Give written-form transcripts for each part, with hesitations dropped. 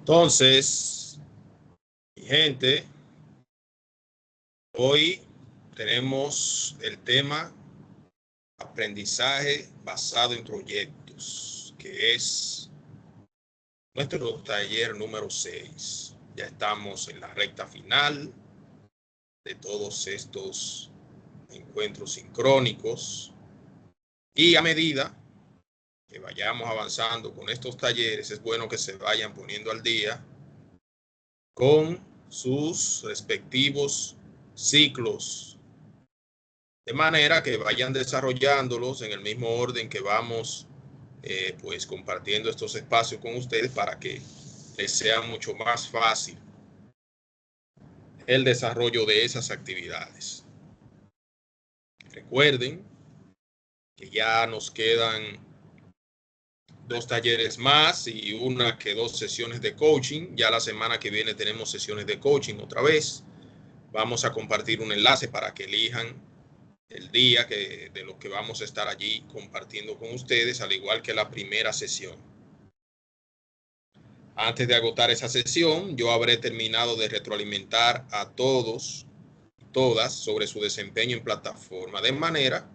Entonces, mi gente, hoy tenemos el tema aprendizaje basado en proyectos, que es nuestro taller número 6. Ya estamos en la recta final de todos estos encuentros sincrónicos y a medida que vayamos avanzando con estos talleres, es bueno que se vayan poniendo al día con sus respectivos ciclos, de manera que vayan desarrollándolos en el mismo orden que vamos pues compartiendo estos espacios con ustedes para que les sea mucho más fácil el desarrollo de esas actividades. Recuerden que ya nos quedan 2 talleres más y 1 que 2 sesiones de coaching. Ya la semana que viene tenemos sesiones de coaching otra vez. Vamos a compartir un enlace para que elijan el día de lo que vamos a estar allí compartiendo con ustedes, al igual que la primera sesión. Antes de agotar esa sesión, yo habré terminado de retroalimentar a todas sobre su desempeño en plataforma, de manera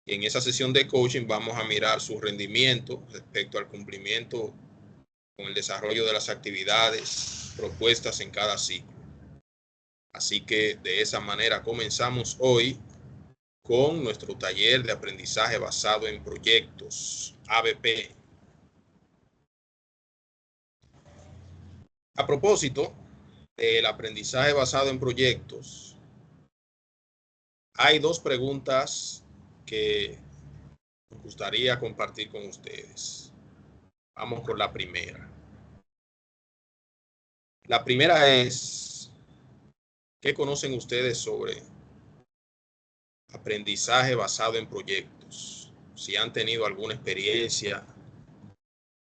que en esa sesión de coaching vamos a mirar su rendimiento respecto al cumplimiento con el desarrollo de las actividades propuestas en cada ciclo. Así que de esa manera comenzamos hoy con nuestro taller de aprendizaje basado en proyectos, ABP. A propósito del aprendizaje basado en proyectos, hay 2 preguntas que me gustaría compartir con ustedes. Vamos con la primera. La primera es, ¿qué conocen ustedes sobre aprendizaje basado en proyectos? Si han tenido alguna experiencia,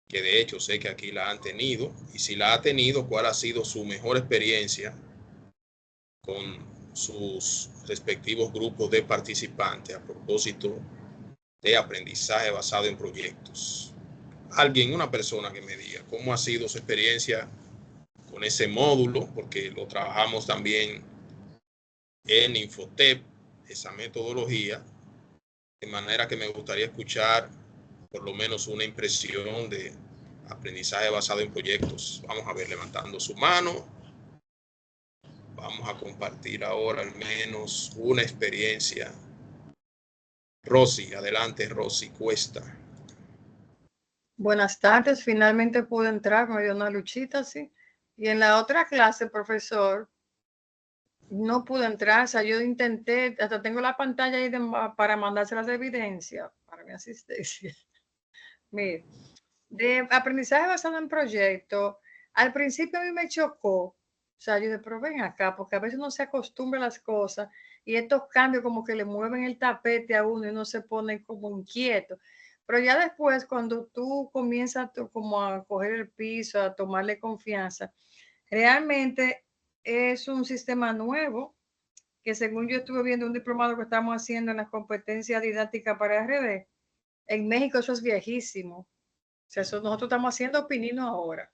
que de hecho sé que aquí la han tenido, y si la ha tenido, ¿cuál ha sido su mejor experiencia con sus respectivos grupos de participantes a propósito de aprendizaje basado en proyectos? Alguien, una persona que me diga cómo ha sido su experiencia con ese módulo, porque lo trabajamos también en Infotep, esa metodología, de manera que me gustaría escuchar por lo menos una impresión de aprendizaje basado en proyectos. Vamos a ver, levantando su mano. Vamos a compartir ahora al menos una experiencia. Rosy, adelante, Rosy Cuesta. Buenas tardes, finalmente pude entrar, me dio una luchita así. Y en la otra clase, profesor, no pude entrar, o sea, yo intenté, hasta tengo la pantalla ahí para mandárselas de evidencia para mi asistencia. Mire, de aprendizaje basado en proyectos, al principio a mí me chocó, o sea, yo dije, pero ven acá, porque a veces uno se acostumbra a las cosas y estos cambios como que le mueven el tapete a uno y uno se pone como inquieto. Pero ya después, cuando tú comienzas como a coger el piso, a tomarle confianza, realmente es un sistema nuevo que según yo estuve viendo un diplomado que estamos haciendo en las competencias didácticas para RD, en México eso es viejísimo. O sea, eso nosotros estamos haciendo opinino ahora.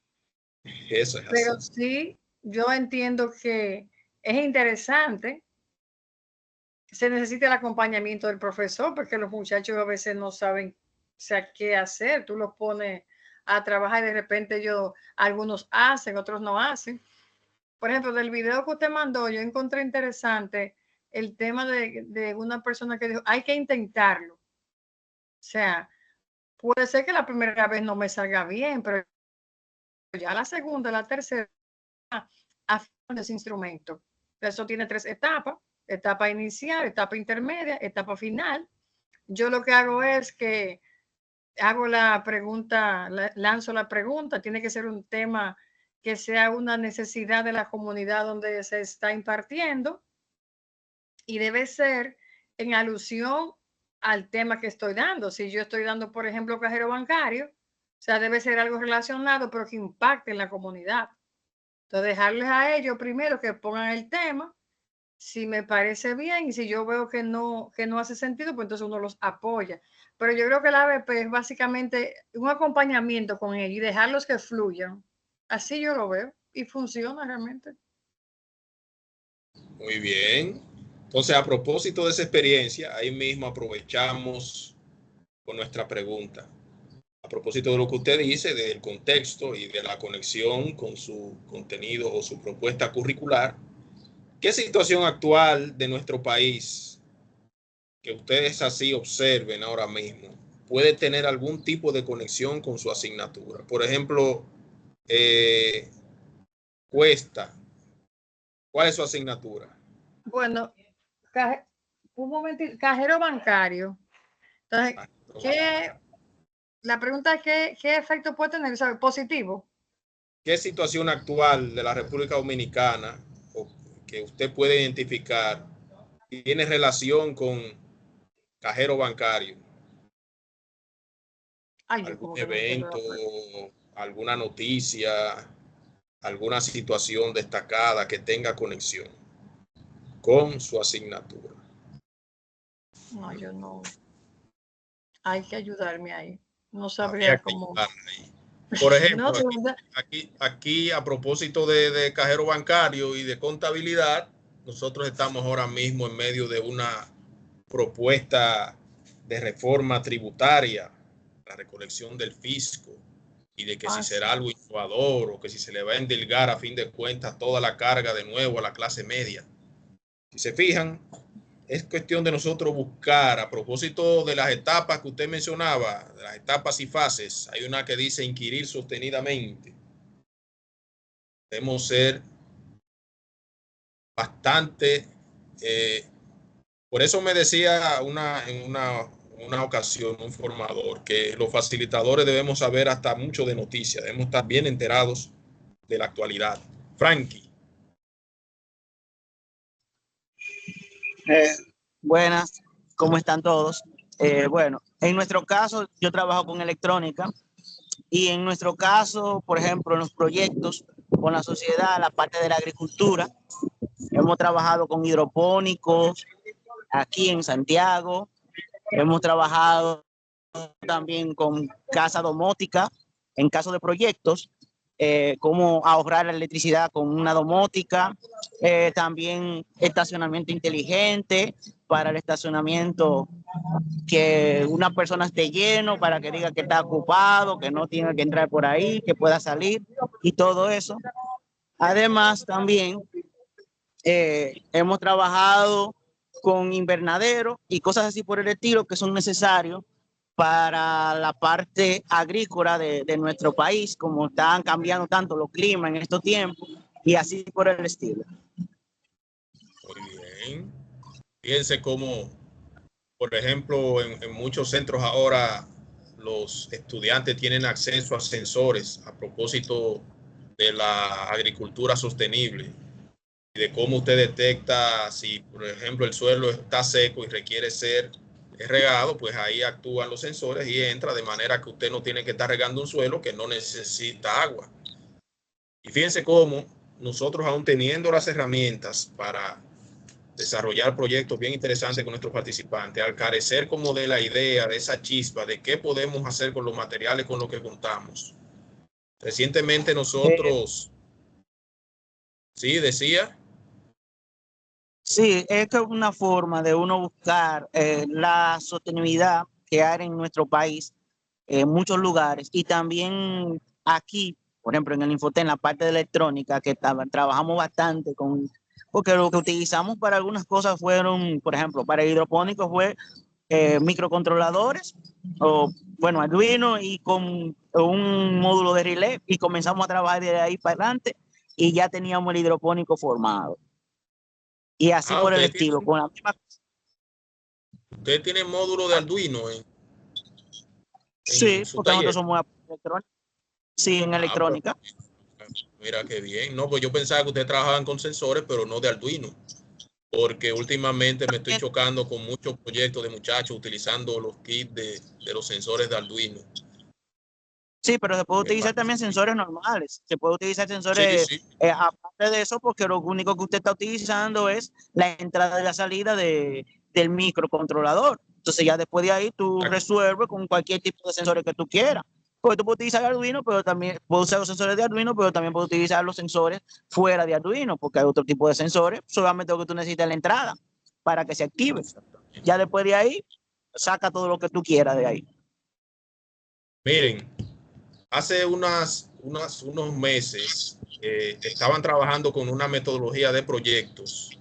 Eso es Pero así. sí, yo entiendo que es interesante. Se necesita el acompañamiento del profesor porque los muchachos a veces no saben, o sea, qué hacer. Tú los pones a trabajar y de repente algunos hacen, otros no hacen. Por ejemplo, del video que usted mandó, yo encontré interesante el tema de una persona que dijo, hay que intentarlo. O sea, puede ser que la primera vez no me salga bien, pero ya la segunda, la tercera, afinar ese instrumento. Eso tiene 3 etapas: etapa inicial, etapa intermedia, etapa final. Yo lo que hago es que hago la pregunta, lanzo la pregunta, tiene que ser un tema que sea una necesidad de la comunidad donde se está impartiendo y debe ser en alusión al tema que estoy dando. Si yo estoy dando, por ejemplo, cajero bancario, o sea, debe ser algo relacionado, pero que impacte en la comunidad. Entonces, dejarles a ellos primero que pongan el tema, si me parece bien, y si yo veo que no hace sentido, pues entonces uno los apoya. Pero yo creo que la ABP es básicamente un acompañamiento con ellos y dejarlos que fluyan. Así yo lo veo y funciona realmente. Muy bien. Entonces, a propósito de esa experiencia, ahí mismo aprovechamos con nuestra pregunta. A propósito de lo que usted dice, del contexto y de la conexión con su contenido o su propuesta curricular, ¿qué situación actual de nuestro país que ustedes así observen ahora mismo puede tener algún tipo de conexión con su asignatura? Por ejemplo, Cuesta, ¿cuál es su asignatura? Bueno, un momentito, cajero bancario. Entonces, la pregunta es ¿qué efecto puede tener? ¿Sabe? Positivo. ¿Qué situación actual de la República Dominicana o que usted puede identificar tiene relación con cajero bancario? Ay, yo ¿Algún como que no entiendo evento, la pregunta. alguna noticia, alguna situación destacada que tenga conexión con su asignatura? No, yo no. Hay que ayudarme ahí. No Habría sabría que cómo. ayudarle ahí. Por No, ejemplo, de verdad. aquí a propósito de cajero bancario y de contabilidad, nosotros estamos ahora mismo en medio de una propuesta de reforma tributaria, la recolección del fisco, y de que si Ah, sí. será algo innovador o que si se le va a endilgar a fin de cuentas toda la carga de nuevo a la clase media. Si se fijan, es cuestión de nosotros buscar, a propósito de las etapas que usted mencionaba, de las etapas y fases, hay una que dice inquirir sostenidamente. Debemos ser bastante, por eso me decía en una ocasión un formador que los facilitadores debemos saber hasta mucho de noticias, debemos estar bien enterados de la actualidad. Frankie. Buenas, ¿cómo están todos? Bueno, en nuestro caso yo trabajo con electrónica y en nuestro caso, por ejemplo, en los proyectos con la sociedad, la parte de la agricultura, hemos trabajado con hidropónicos aquí en Santiago, hemos trabajado también con casa domótica en caso de proyectos, cómo ahorrar la electricidad con una domótica, también estacionamiento inteligente para el estacionamiento, que una persona esté lleno para que diga que está ocupado, que no tiene que entrar por ahí, que pueda salir y todo eso. Además, también hemos trabajado con invernaderos y cosas así por el estilo que son necesarios para la parte agrícola de nuestro país, como están cambiando tanto los climas en estos tiempos y así por el estilo. Muy bien. Fíjense cómo, por ejemplo, en muchos centros ahora los estudiantes tienen acceso a sensores a propósito de la agricultura sostenible y de cómo usted detecta si, por ejemplo, el suelo está seco y requiere ser regado, pues ahí actúan los sensores y entra de manera que usted no tiene que estar regando un suelo que no necesita agua. Y fíjense cómo nosotros, aún teniendo las herramientas para desarrollar proyectos bien interesantes con nuestros participantes, al carecer como de la idea, de esa chispa, de qué podemos hacer con los materiales con los que contamos. Recientemente nosotros, sí, decía. Sí, es que es una forma de uno buscar la sostenibilidad que hay en nuestro país, en muchos lugares, y también aquí, por ejemplo, en el Infoten, la parte de electrónica, que trabajamos bastante con, porque lo que utilizamos para algunas cosas fueron, por ejemplo, para hidropónicos fue microcontroladores, o bueno, Arduino y con un módulo de relé, y comenzamos a trabajar de ahí para adelante, y ya teníamos el hidropónico formado. Y así por el estilo, con la misma. Usted tiene módulo de Arduino Sí, en su porque nosotros taller. somos electrónica. Sí, en Pero electrónica. mira qué bien. No, pues yo pensaba que ustedes trabajaban con sensores, pero no de Arduino. Porque últimamente me estoy chocando con muchos proyectos de muchachos utilizando los kits de los sensores de Arduino. Sí, pero se puede Me utilizar también parece. sensores normales. Se puede utilizar Sí, sensores sí. aparte de eso, porque lo único que usted está utilizando es la entrada y la salida del microcontrolador. Entonces ya después de ahí tú resuelves con cualquier tipo de sensores que tú quieras. Porque tú puedes utilizar Arduino, pero también puedes usar los sensores de Arduino, pero también puedes utilizar los sensores fuera de Arduino, porque hay otro tipo de sensores. Solamente lo que tú necesitas es la entrada para que se active. Ya después de ahí, saca todo lo que tú quieras de ahí. Miren, hace unos meses estaban trabajando con una metodología de proyectos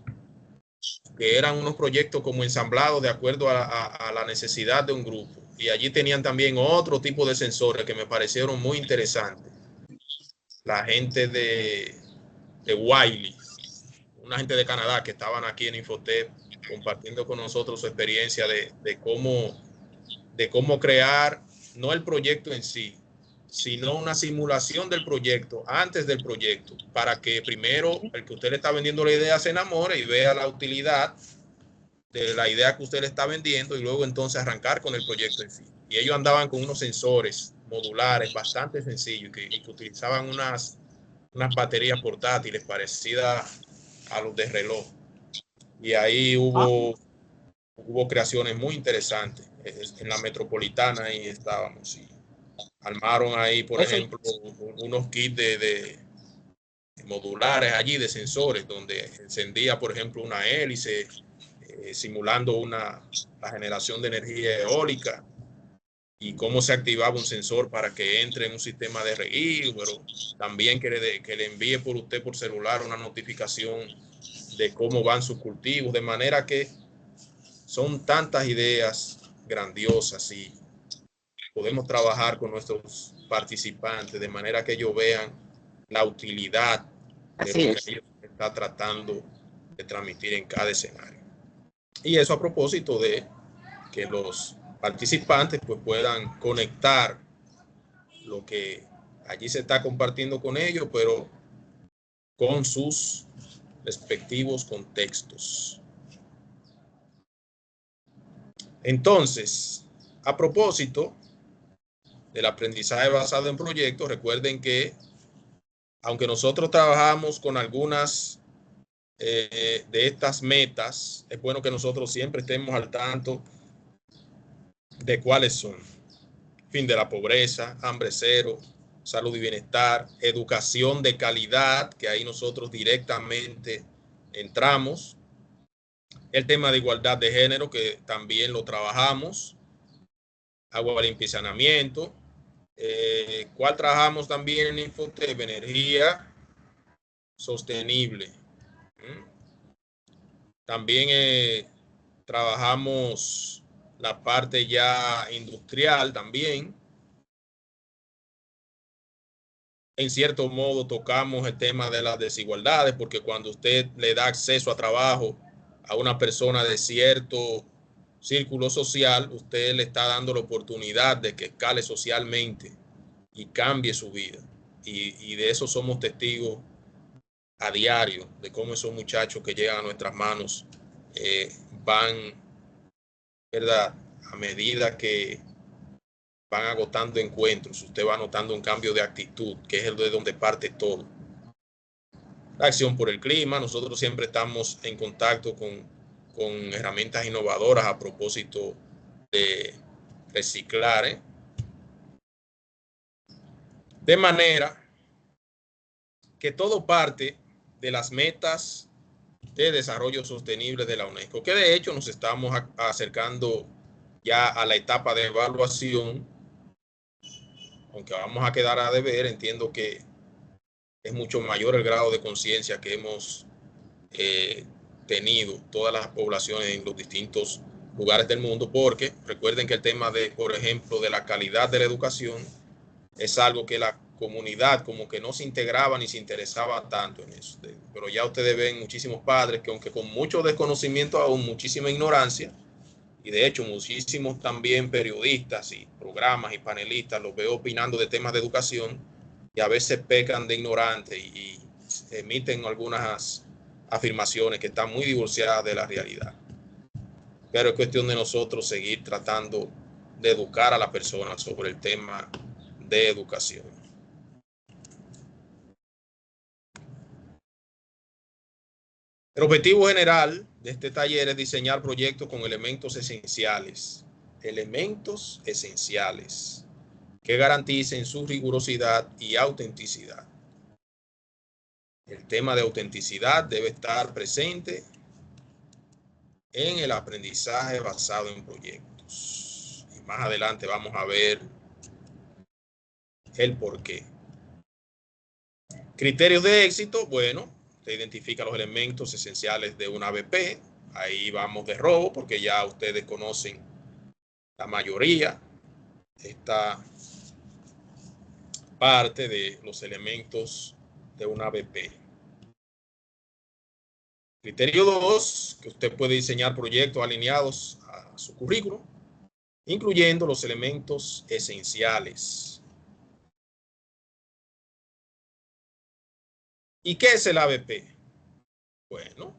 que eran unos proyectos como ensamblados de acuerdo a la necesidad de un grupo. Y allí tenían también otro tipo de sensores que me parecieron muy interesantes. La gente de Wiley, una gente de Canadá que estaban aquí en Infotep compartiendo con nosotros su experiencia de cómo crear, no el proyecto en sí, sino una simulación del proyecto antes del proyecto, para que primero el que usted le está vendiendo la idea se enamore y vea la utilidad de la idea que usted le está vendiendo y luego entonces arrancar con el proyecto en sí. Y ellos andaban con unos sensores modulares bastante sencillos y que utilizaban unas baterías portátiles parecidas a los de reloj. Y ahí hubo creaciones muy interesantes. En la metropolitana ahí estábamos y armaron ahí, por ejemplo, unos kits de modulares allí de sensores donde encendía, por ejemplo, una hélice, simulando la generación de energía eólica y cómo se activaba un sensor para que entre en un sistema de reguío, pero también que le envíe por usted por celular una notificación de cómo van sus cultivos, de manera que son tantas ideas grandiosas y podemos trabajar con nuestros participantes de manera que ellos vean la utilidad de lo que ellos están tratando de transmitir en cada escenario. Y eso a propósito de que los participantes pues puedan conectar lo que allí se está compartiendo con ellos, pero con sus respectivos contextos. Entonces, a propósito del aprendizaje basado en proyectos, recuerden que aunque nosotros trabajamos con algunas de estas metas, es bueno que nosotros siempre estemos al tanto de cuáles son. Fin de la pobreza, hambre cero, salud y bienestar, educación de calidad, que ahí nosotros directamente entramos. El tema de igualdad de género, que también lo trabajamos. Agua limpia y saneamiento. ¿Cuál trabajamos también en Infotep? Energía sostenible. También trabajamos la parte ya industrial también. En cierto modo tocamos el tema de las desigualdades, porque cuando usted le da acceso a trabajo a una persona de cierto círculo social, usted le está dando la oportunidad de que escale socialmente y cambie su vida. Y de eso somos testigos a diario, de cómo esos muchachos que llegan a nuestras manos van, ¿verdad? A medida que van agotando encuentros, usted va notando un cambio de actitud, que es el de donde parte todo. La acción por el clima, nosotros siempre estamos en contacto con herramientas innovadoras a propósito de reciclar, de manera que todo parte de las metas de desarrollo sostenible de la UNESCO, que de hecho nos estamos acercando ya a la etapa de evaluación, aunque vamos a quedar a deber. Entiendo que es mucho mayor el grado de conciencia que hemos tenido todas las poblaciones en los distintos lugares del mundo, porque recuerden que el tema de, por ejemplo, de la calidad de la educación es algo que la comunidad como que no se integraba ni se interesaba tanto en eso. Pero ya ustedes ven muchísimos padres que, aunque con mucho desconocimiento aún, muchísima ignorancia, y de hecho muchísimos también periodistas y programas y panelistas los veo opinando de temas de educación y a veces pecan de ignorantes y emiten algunas afirmaciones que están muy divorciadas de la realidad. Pero es cuestión de nosotros seguir tratando de educar a la persona sobre el tema de educación. El objetivo general de este taller es diseñar proyectos con elementos esenciales. Elementos esenciales. que garanticen su rigurosidad y autenticidad. El tema de autenticidad debe estar presente en el aprendizaje basado en proyectos. Y más adelante vamos a ver el porqué. Criterios de éxito, bueno, se identifica los elementos esenciales de una ABP. Ahí vamos de robo porque ya ustedes conocen la mayoría. Esta parte de los elementos de una ABP. Criterio 2, que usted puede diseñar proyectos alineados a su currículum, incluyendo los elementos esenciales. ¿Y qué es el ABP? Bueno,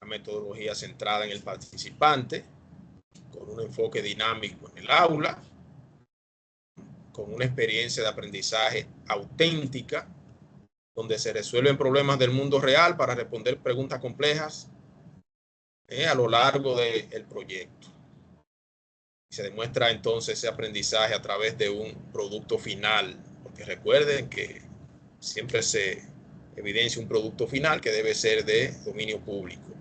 la metodología centrada en el participante, con un enfoque dinámico en el aula, con una experiencia de aprendizaje auténtica, donde se resuelven problemas del mundo real para responder preguntas complejas a lo largo del proyecto. Se demuestra entonces ese aprendizaje a través de un producto final, porque recuerden que siempre se evidencia un producto final que debe ser de dominio público.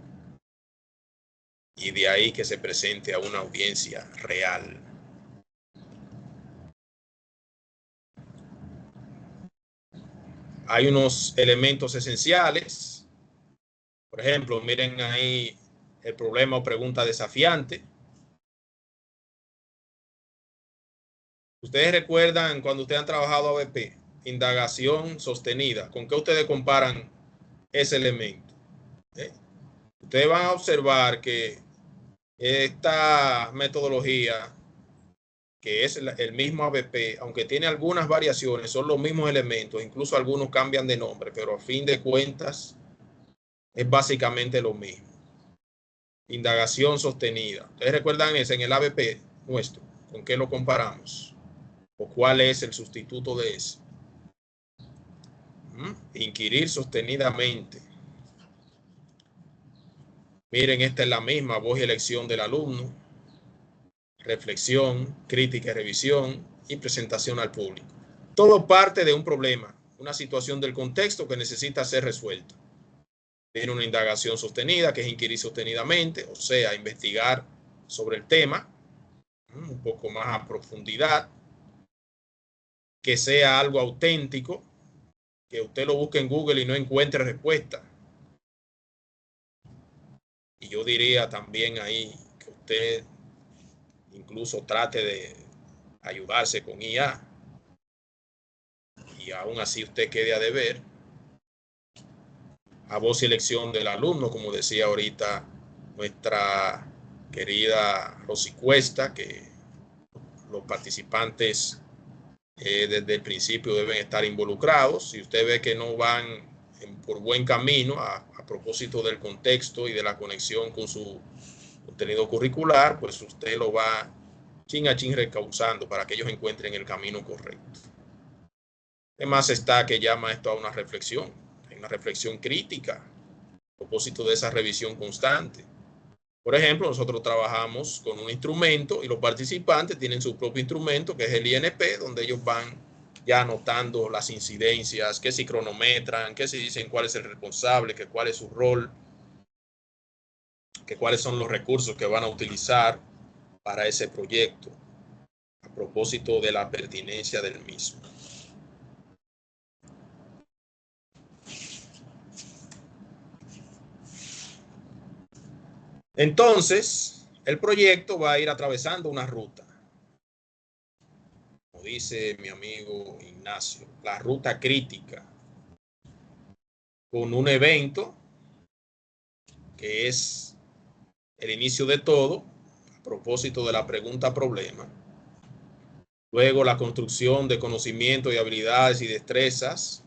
Y de ahí que se presente a una audiencia real. Hay unos elementos esenciales. Por ejemplo, miren ahí el problema o pregunta desafiante. Ustedes recuerdan cuando ustedes han trabajado ABP, indagación sostenida. ¿Con qué ustedes comparan ese elemento? Ustedes van a observar que esta metodología, que es el mismo ABP, aunque tiene algunas variaciones, son los mismos elementos, incluso algunos cambian de nombre, pero a fin de cuentas es básicamente lo mismo. Indagación sostenida. ¿Ustedes recuerdan ese en el ABP nuestro? ¿Con qué lo comparamos? ¿O cuál es el sustituto de ese? Inquirir sostenidamente. Miren, esta es la misma, voz y elección del alumno, reflexión, crítica y revisión y presentación al público. Todo parte de un problema, una situación del contexto que necesita ser resuelta. Tiene una indagación sostenida, que es inquirir sostenidamente, o sea, investigar sobre el tema, un poco más a profundidad, que sea algo auténtico, que usted lo busque en Google y no encuentre respuesta. Y yo diría también ahí que usted incluso trate de ayudarse con IA y aún así usted quede a deber. A voz y elección del alumno, como decía ahorita nuestra querida Rosy Cuesta, que los participantes desde el principio deben estar involucrados. Si usted ve que no van por buen camino a propósito del contexto y de la conexión con su contenido curricular, pues usted lo va chin a chin recausando para que ellos encuentren el camino correcto. Además está que llama esto a una reflexión crítica a propósito de esa revisión constante. Por ejemplo, nosotros trabajamos con un instrumento y los participantes tienen su propio instrumento, que es el INP, donde ellos van ya anotando las incidencias, que si cronometran, que si dicen cuál es el responsable, que cuál es su rol, que cuáles son los recursos que van a utilizar para ese proyecto, a propósito de la pertinencia del mismo. Entonces, el proyecto va a ir atravesando una ruta. Como dice mi amigo Ignacio, la ruta crítica, con un evento que es el inicio de todo, a propósito de la pregunta-problema. Luego la construcción de conocimientos y habilidades y destrezas.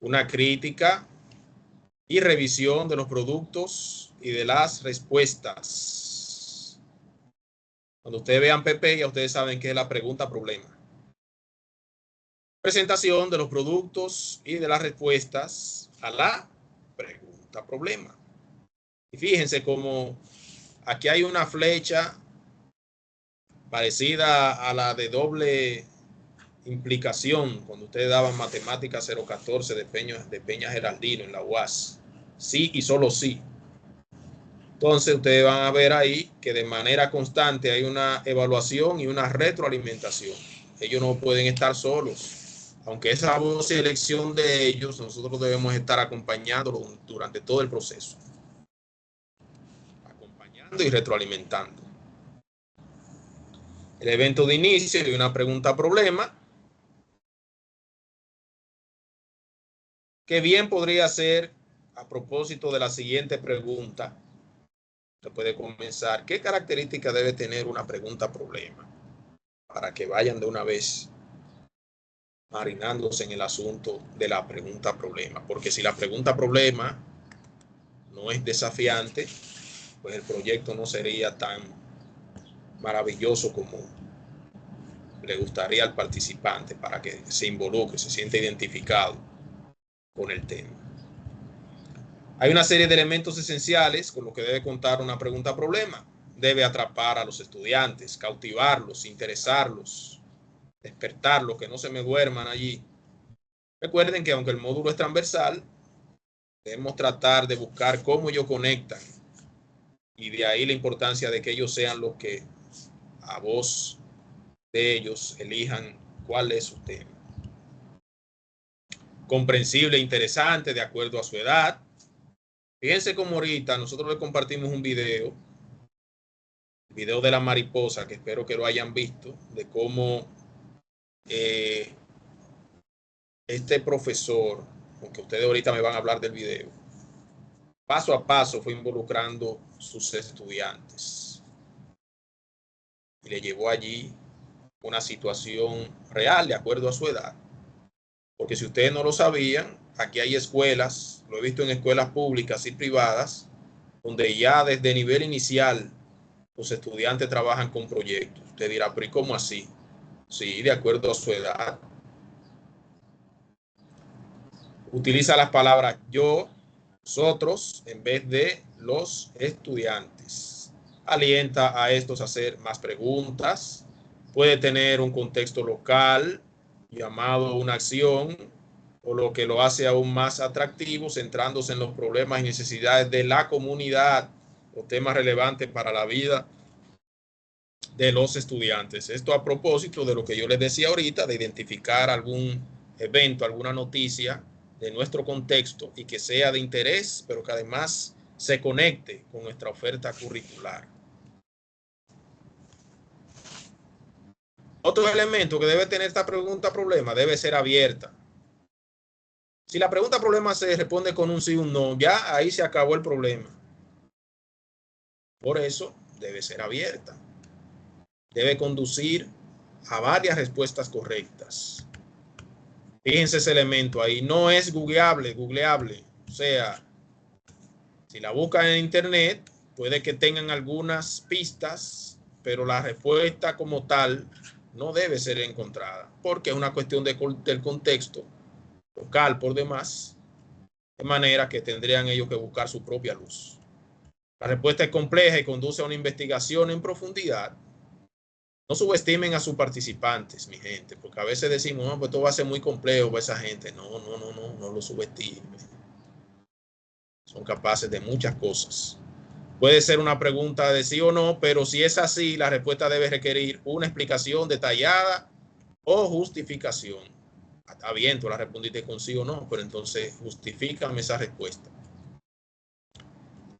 Una crítica y revisión de los productos y de las respuestas. Cuando ustedes vean PP, ya ustedes saben qué es la pregunta-problema. Presentación de los productos y de las respuestas a la pregunta-problema. Y fíjense cómo aquí hay una flecha parecida a la de doble implicación cuando ustedes daban matemáticas 014 de Peña Geraldino en la UAS. Sí y solo sí. Entonces ustedes van a ver ahí que de manera constante hay una evaluación y una retroalimentación. Ellos no pueden estar solos. Aunque esa voz y elección de ellos, nosotros debemos estar acompañándolos durante todo el proceso. Acompañando y retroalimentando. El evento de inicio y una pregunta-problema, que bien podría ser a propósito de la siguiente pregunta. Se puede comenzar. ¿Qué características debe tener una pregunta-problema? Para que vayan de una vez marinándose en el asunto de la pregunta-problema. Porque si la pregunta-problema no es desafiante, pues el proyecto no sería tan maravilloso como le gustaría al participante para que se involucre, se sienta identificado con el tema. Hay una serie de elementos esenciales con los que debe contar una pregunta-problema. Debe atrapar a los estudiantes, cautivarlos, interesarlos, despertarlos, que no se me duerman allí. Recuerden que aunque el módulo es transversal, debemos tratar de buscar cómo ellos conectan, y de ahí la importancia de que ellos sean los que a voz de ellos elijan cuál es su tema. Comprensible e interesante de acuerdo a su edad. Fíjense cómo ahorita nosotros le compartimos un video, el video de la mariposa, que espero que lo hayan visto, de cómo este profesor, aunque ustedes ahorita me van a hablar del video, paso a paso fue involucrando sus estudiantes y le llevó allí una situación real de acuerdo a su edad. Porque si ustedes no lo sabían, aquí hay escuelas, lo he visto en escuelas públicas y privadas, donde ya desde nivel inicial los estudiantes trabajan con proyectos. Usted dirá, pero ¿y cómo así? Sí, de acuerdo a su edad. Utiliza las palabras yo, nosotros, en vez de los estudiantes. Alienta a estos a hacer más preguntas. Puede tener un contexto local llamado una acción, o lo que lo hace aún más atractivo, centrándose en los problemas y necesidades de la comunidad, los temas relevantes para la vida de los estudiantes. Esto a propósito de lo que yo les decía ahorita, de identificar algún evento, alguna noticia de nuestro contexto y que sea de interés, pero que además se conecte con nuestra oferta curricular. Otro elemento que debe tener esta pregunta-problema debe ser abierta. Si la pregunta-problema se responde con un sí o un no, ya ahí se acabó el problema. Por eso debe ser abierta. Debe conducir a varias respuestas correctas. Fíjense ese elemento ahí. No es googleable. O sea, si la buscan en internet, puede que tengan algunas pistas, pero la respuesta como tal no debe ser encontrada, porque es una cuestión del contexto local por demás, de manera que tendrían ellos que buscar su propia luz. La respuesta es compleja y conduce a una investigación en profundidad. No subestimen a sus participantes, mi gente, porque a veces decimos, no, pues esto va a ser muy complejo para esa gente. No lo subestimen. Son capaces de muchas cosas. Puede ser una pregunta de sí o no, pero si es así, la respuesta debe requerir una explicación detallada o justificación. Está bien, tú la respondiste con sí o no, pero entonces justifícame esa respuesta.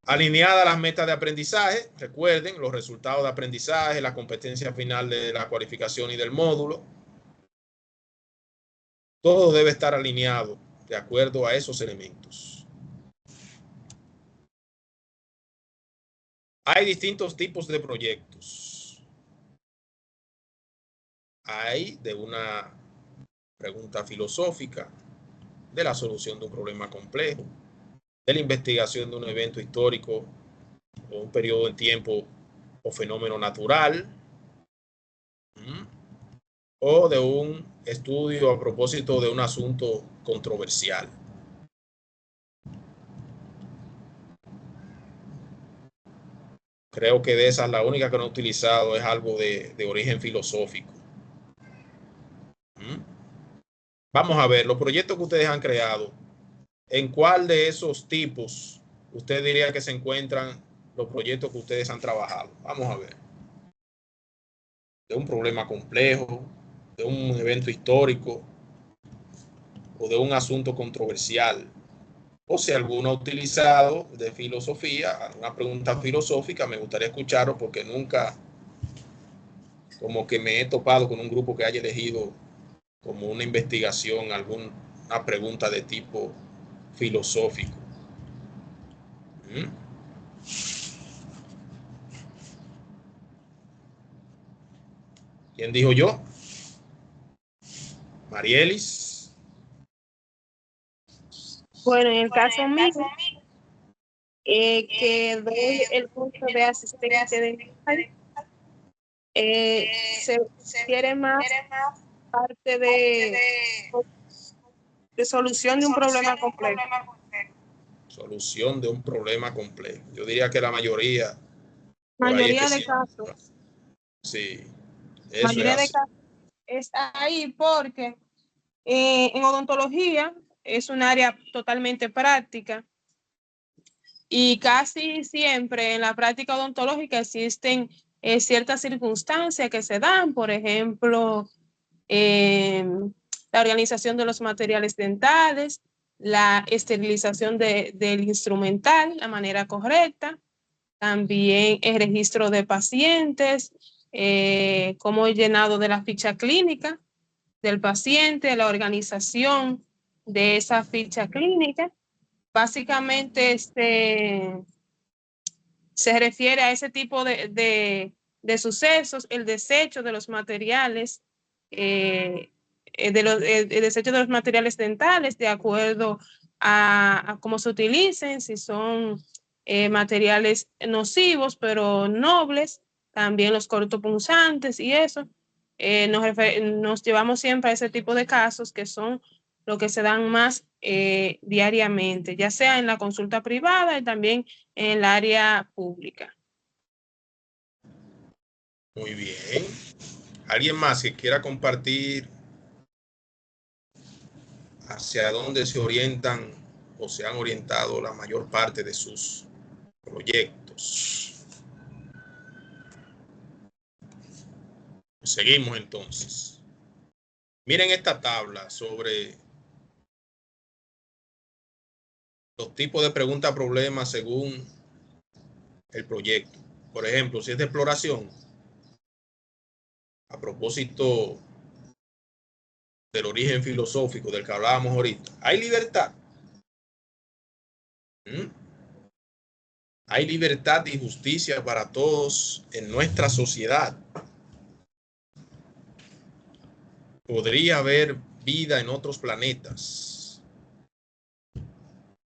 Alineada a las metas de aprendizaje, recuerden los resultados de aprendizaje, la competencia final de la cualificación y del módulo. Todo debe estar alineado de acuerdo a esos elementos. Hay distintos tipos de proyectos. Hay de una pregunta filosófica, de la solución de un problema complejo, de la investigación de un evento histórico o un periodo de tiempo o fenómeno natural, o de un estudio a propósito de un asunto controversial. ¿Ok? Creo que de esas la única que no he utilizado es algo de origen filosófico. Vamos a ver, los proyectos que ustedes han creado, ¿en cuál de esos tipos usted diría que se encuentran los proyectos que ustedes han trabajado? Vamos a ver. De un problema complejo, de un evento histórico o de un asunto controversial. O si alguno ha utilizado de filosofía, una pregunta filosófica, me gustaría escucharlo porque nunca como que me he topado con un grupo que haya elegido como una investigación, alguna pregunta de tipo filosófico. ¿Quién dijo yo? Marielis. Bueno, en el caso mío, que doy el curso de asistente dental, se refiere más parte de solución de un problema complejo. Solución de un problema complejo. Yo diría que la mayoría. Mayoría de casos. Sí. Eso Mayoría es de casos es ahí porque en odontología es un área totalmente práctica y casi siempre en la práctica odontológica existen ciertas circunstancias que se dan, por ejemplo, la organización de los materiales dentales, la esterilización del instrumental, la manera correcta, también el registro de pacientes, como el llenado de la ficha clínica del paciente, la organización de esa ficha clínica. Básicamente se refiere a ese tipo de sucesos, el desecho de los materiales, el desecho de los materiales dentales de acuerdo a cómo se utilicen, si son materiales nocivos pero nobles, también los cortopunzantes y eso. Nos llevamos siempre a ese tipo de casos que son lo que se dan más diariamente, ya sea en la consulta privada y también en el área pública. muy bien. ¿Alguien más que quiera compartir hacia dónde se orientan o se han orientado la mayor parte de sus proyectos? Seguimos entonces. Miren esta tabla sobre los tipos de pregunta-problema según el proyecto. Por ejemplo, si es de exploración, a propósito del origen filosófico del que hablábamos ahorita, ¿hay libertad? ¿Hay libertad y justicia para todos en nuestra sociedad? ¿Podría haber vida en otros planetas?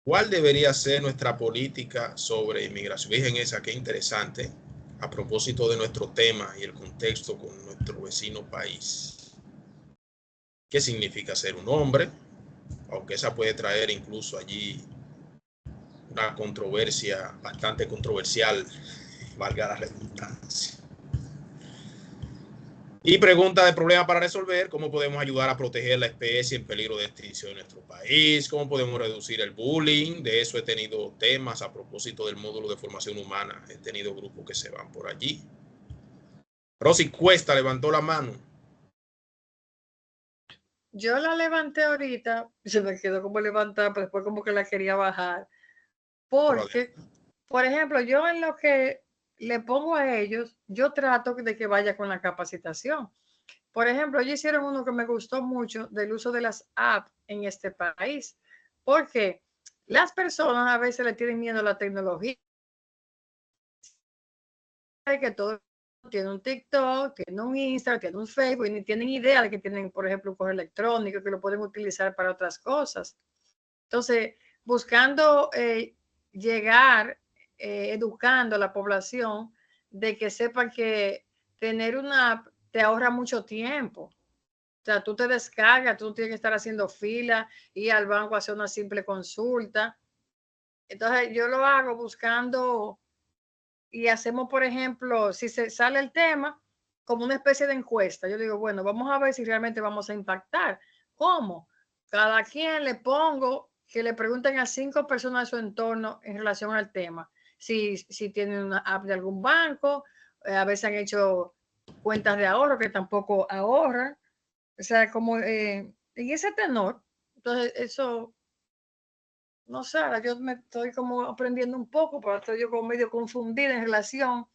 ¿Cuál debería ser nuestra política sobre inmigración? Fíjense esa, qué interesante, a propósito de nuestro tema y el contexto con nuestro vecino país. ¿Qué significa ser un hombre? Aunque esa puede traer incluso allí una controversia bastante controversial, valga la redundancia. Y pregunta de problema para resolver: ¿cómo podemos ayudar a proteger la especie en peligro de extinción en nuestro país? ¿Cómo podemos reducir el bullying? De eso he tenido temas a propósito del módulo de formación humana. He tenido grupos que se van por allí. Rosy Cuesta levantó la mano. Yo la levanté ahorita, se me quedó como levantada, pero después como que la quería bajar. Porque, por ejemplo, yo en lo que le pongo a ellos, yo trato de que vaya con la capacitación. Por ejemplo, ellos hicieron uno que me gustó mucho del uso de las apps en este país, porque las personas a veces le tienen miedo a la tecnología, que todo tiene un TikTok, tiene un Instagram, tiene un Facebook, y ni tienen idea de que tienen, por ejemplo, un correo electrónico, que lo pueden utilizar para otras cosas. Entonces, buscando llegar, educando a la población de que sepan que tener una app te ahorra mucho tiempo. O sea, tú te descargas, tú no tienes que estar haciendo fila, ir al banco a hacer una simple consulta. Entonces, yo lo hago buscando y hacemos, por ejemplo, si se sale el tema, como una especie de encuesta. Yo digo, bueno, vamos a ver si realmente vamos a impactar. ¿Cómo? Cada quien le pongo que le pregunten a 5 personas de su entorno en relación al tema. Si tienen una app de algún banco, a veces han hecho cuentas de ahorro que tampoco ahorran. O sea, como en ese tenor. Entonces, eso, no sé, ahora yo me estoy como aprendiendo un poco, pero estoy yo como medio confundida en relación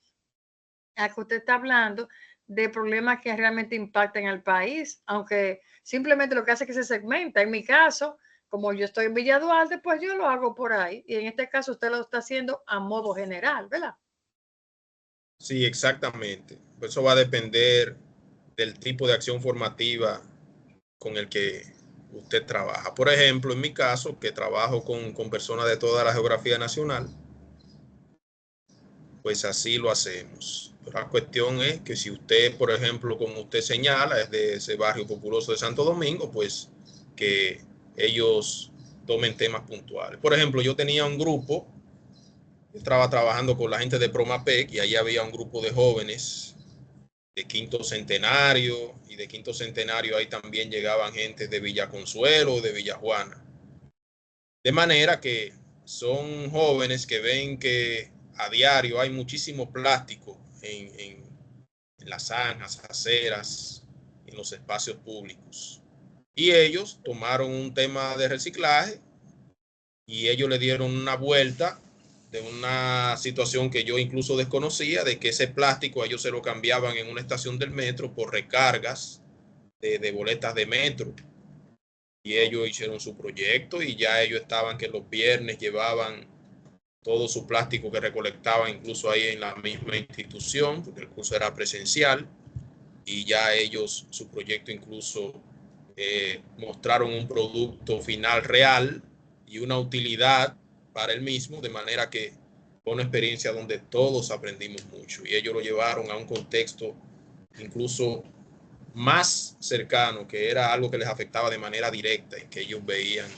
a que usted está hablando de problemas que realmente impactan al país, aunque simplemente lo que hace es que se segmenta. En mi caso, como yo estoy en Villa Duarte, pues yo lo hago por ahí. Y en este caso usted lo está haciendo a modo general, ¿verdad? Sí, exactamente. Eso va a depender del tipo de acción formativa con el que usted trabaja. Por ejemplo, en mi caso, que trabajo con personas de toda la geografía nacional, pues así lo hacemos. Pero la cuestión es que si usted, por ejemplo, como usted señala, es de ese barrio populoso de Santo Domingo, pues que ellos tomen temas puntuales. Por ejemplo, yo tenía un grupo, yo estaba trabajando con la gente de Promapec y ahí había un grupo de jóvenes de quinto centenario, y de quinto centenario ahí también llegaban gente de Villa Consuelo, de Villa Juana. De manera que son jóvenes que ven que a diario hay muchísimo plástico en las zanjas, aceras, en los espacios públicos. Y ellos tomaron un tema de reciclaje y ellos le dieron una vuelta de una situación que yo incluso desconocía, de que ese plástico ellos se lo cambiaban en una estación del metro por recargas de boletas de metro. Y ellos hicieron su proyecto y ya ellos estaban que los viernes llevaban todo su plástico que recolectaban incluso ahí en la misma institución, porque el curso era presencial, y ya ellos, su proyecto incluso mostraron un producto final real y una utilidad para el mismo, de manera que fue una experiencia donde todos aprendimos mucho y ellos lo llevaron a un contexto incluso más cercano, que era algo que les afectaba de manera directa y que ellos veían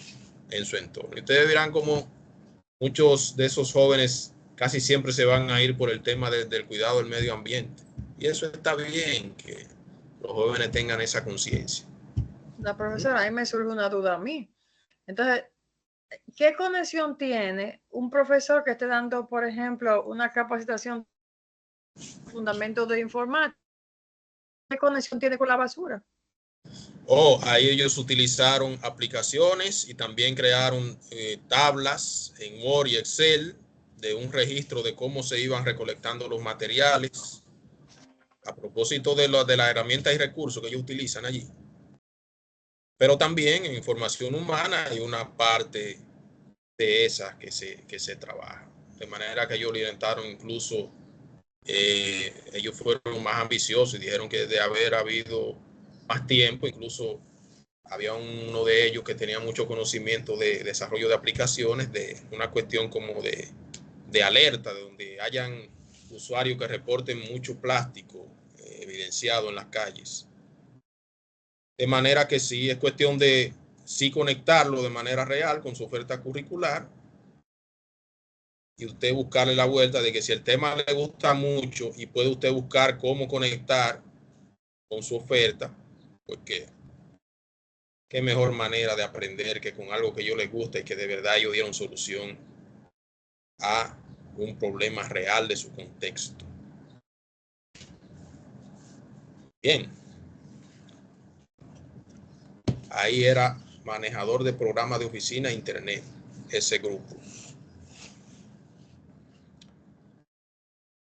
en su entorno. Y ustedes verán como muchos de esos jóvenes casi siempre se van a ir por el tema del cuidado del medio ambiente. Y eso está bien, que los jóvenes tengan esa conciencia. La profesora, ahí me surge una duda a mí. Entonces, ¿qué conexión tiene un profesor que esté dando, por ejemplo, una capacitación de fundamentos de informática? ¿Qué conexión tiene con la basura? Ahí ellos utilizaron aplicaciones y también crearon tablas en Word y Excel de un registro de cómo se iban recolectando los materiales a propósito de las herramientas y recursos que ellos utilizan allí. Pero también en información humana hay una parte de esas que se trabaja. De manera que ellos orientaron incluso, ellos fueron más ambiciosos y dijeron que de haber habido más tiempo, incluso había uno de ellos que tenía mucho conocimiento de desarrollo de aplicaciones, de una cuestión como de alerta, de donde hayan usuarios que reporten mucho plástico evidenciado en las calles. De manera que sí, es cuestión de sí conectarlo de manera real con su oferta curricular y usted buscarle la vuelta de que si el tema le gusta mucho y puede usted buscar cómo conectar con su oferta, pues qué mejor manera de aprender que con algo que yo les gusta y que de verdad ellos dieron solución a un problema real de su contexto. Bien, ahí era manejador de programa de oficina e internet, ese grupo.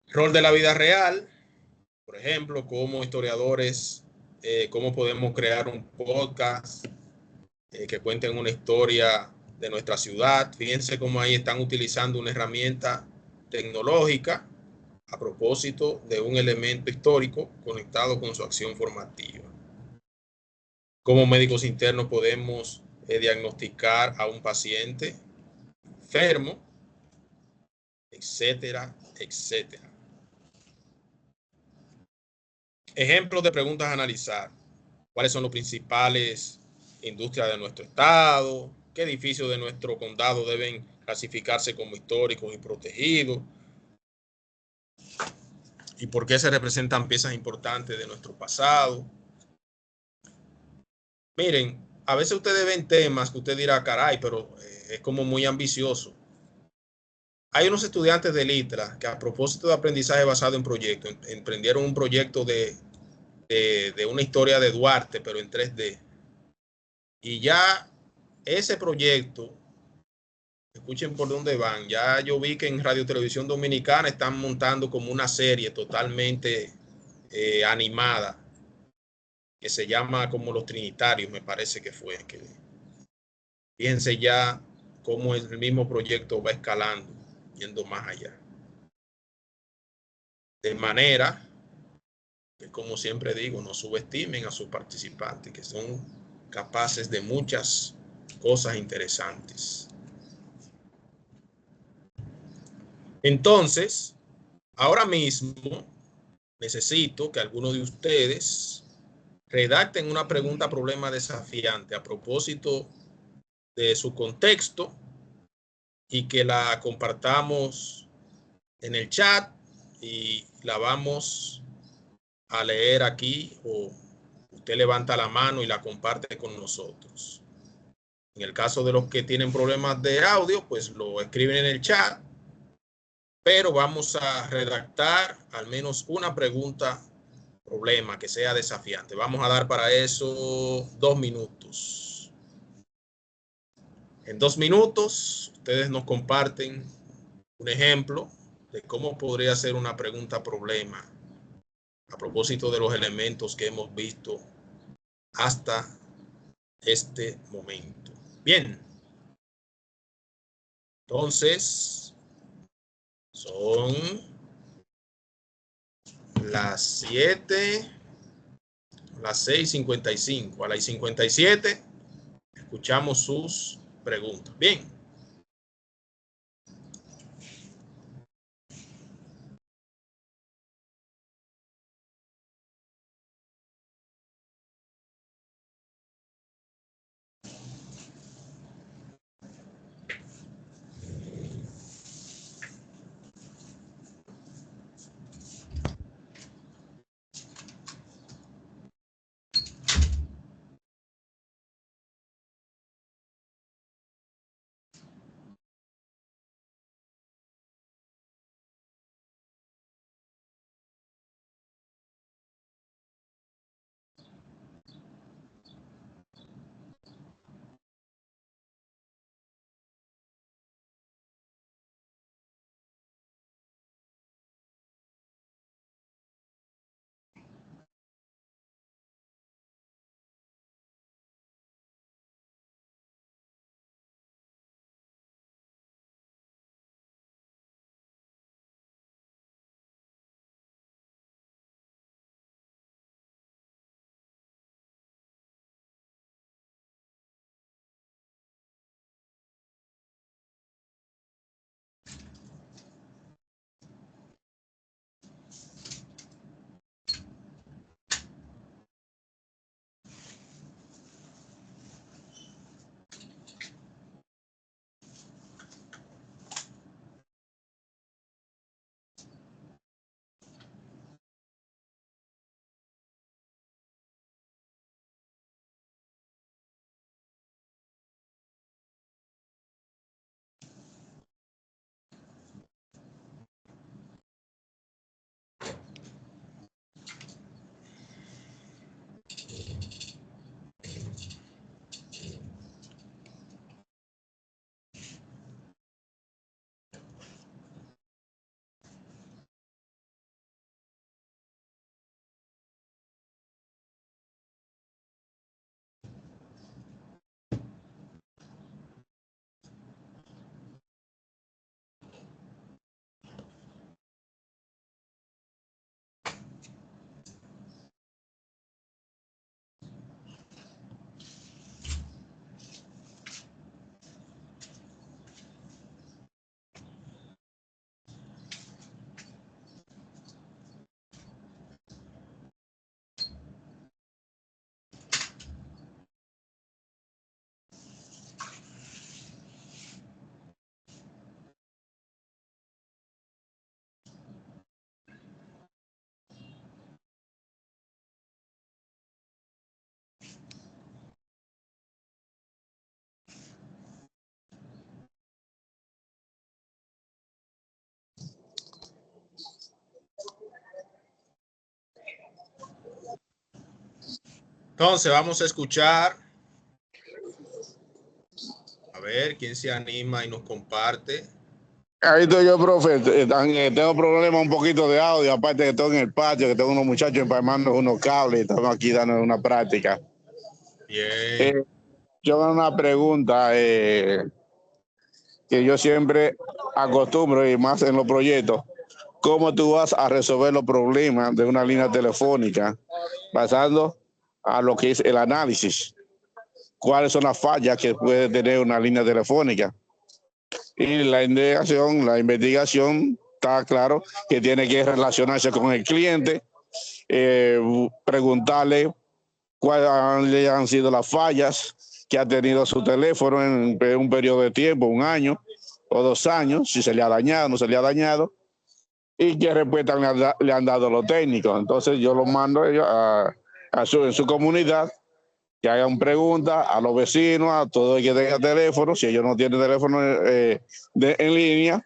Rol de la vida real, por ejemplo, como historiadores, cómo podemos crear un podcast que cuenten una historia de nuestra ciudad. Fíjense cómo ahí están utilizando una herramienta tecnológica a propósito de un elemento histórico conectado con su acción formativa. Como médicos internos podemos diagnosticar a un paciente enfermo, etcétera, etcétera. Ejemplos de preguntas a analizar. ¿Cuáles son los principales industrias de nuestro estado? ¿Qué edificios de nuestro condado deben clasificarse como históricos y protegidos? y por qué se representan piezas importantes de nuestro pasado. Miren, a veces ustedes ven temas que usted dirá, caray, pero es como muy ambicioso. Hay unos estudiantes del ITRA que a propósito de aprendizaje basado en proyectos, emprendieron un proyecto de una historia de Duarte, pero en 3D. Y ya ese proyecto, escuchen por dónde van, ya yo vi que en Radio Televisión Dominicana están montando como una serie totalmente animada, que se llama como Los Trinitarios, me parece que fue. Que, fíjense ya cómo el mismo proyecto va escalando, yendo más allá. De manera que, como siempre digo, no subestimen a sus participantes, que son capaces de muchas cosas interesantes. Entonces, ahora mismo necesito que algunos de ustedes redacten una pregunta problema desafiante a propósito de su contexto y que la compartamos en el chat y la vamos a leer aquí, o usted levanta la mano y la comparte con nosotros. En el caso de los que tienen problemas de audio, pues lo escriben en el chat, pero vamos a redactar al menos una pregunta problema que sea desafiante. Vamos a dar para eso 2 minutos. En 2 minutos, ustedes nos comparten un ejemplo de cómo podría ser una pregunta problema a propósito de los elementos que hemos visto hasta este momento. Bien. Entonces, son las 7, las 6:55. A las 57 escuchamos sus preguntas. Bien. Entonces vamos a escuchar. A ver quién se anima y nos comparte. Ahí estoy yo, profe. Tengo problemas un poquito de audio, aparte que estoy en el patio, que tengo unos muchachos empalmando unos cables y estamos aquí dando una práctica. Bien. Yo hago una pregunta que yo siempre acostumbro, y más en los proyectos. ¿Cómo tú vas a resolver los problemas de una línea telefónica basando a lo que es el análisis? ¿Cuáles son las fallas que puede tener una línea telefónica? Y la investigación está claro que tiene que relacionarse con el cliente, preguntarle cuáles han sido las fallas que ha tenido su teléfono en un periodo de tiempo, 1 año o 2 años, si se le ha dañado o no se le ha dañado, y qué respuesta le han dado los técnicos. Entonces yo lo mando en su comunidad, que hagan preguntas a los vecinos, a todo el que tenga teléfono, si ellos no tienen teléfono de línea,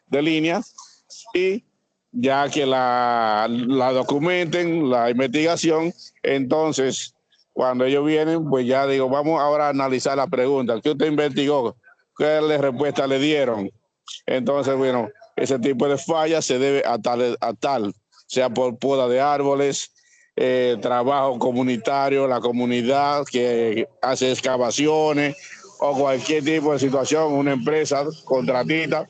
y ya que la documenten, la investigación, entonces cuando ellos vienen, pues ya digo, vamos ahora a analizar la pregunta. ¿Qué usted investigó? ¿Qué respuesta le dieron? Entonces, bueno, ese tipo de fallas se debe a tal, sea por poda de árboles, trabajo comunitario, la comunidad que hace excavaciones o cualquier tipo de situación, una empresa contratista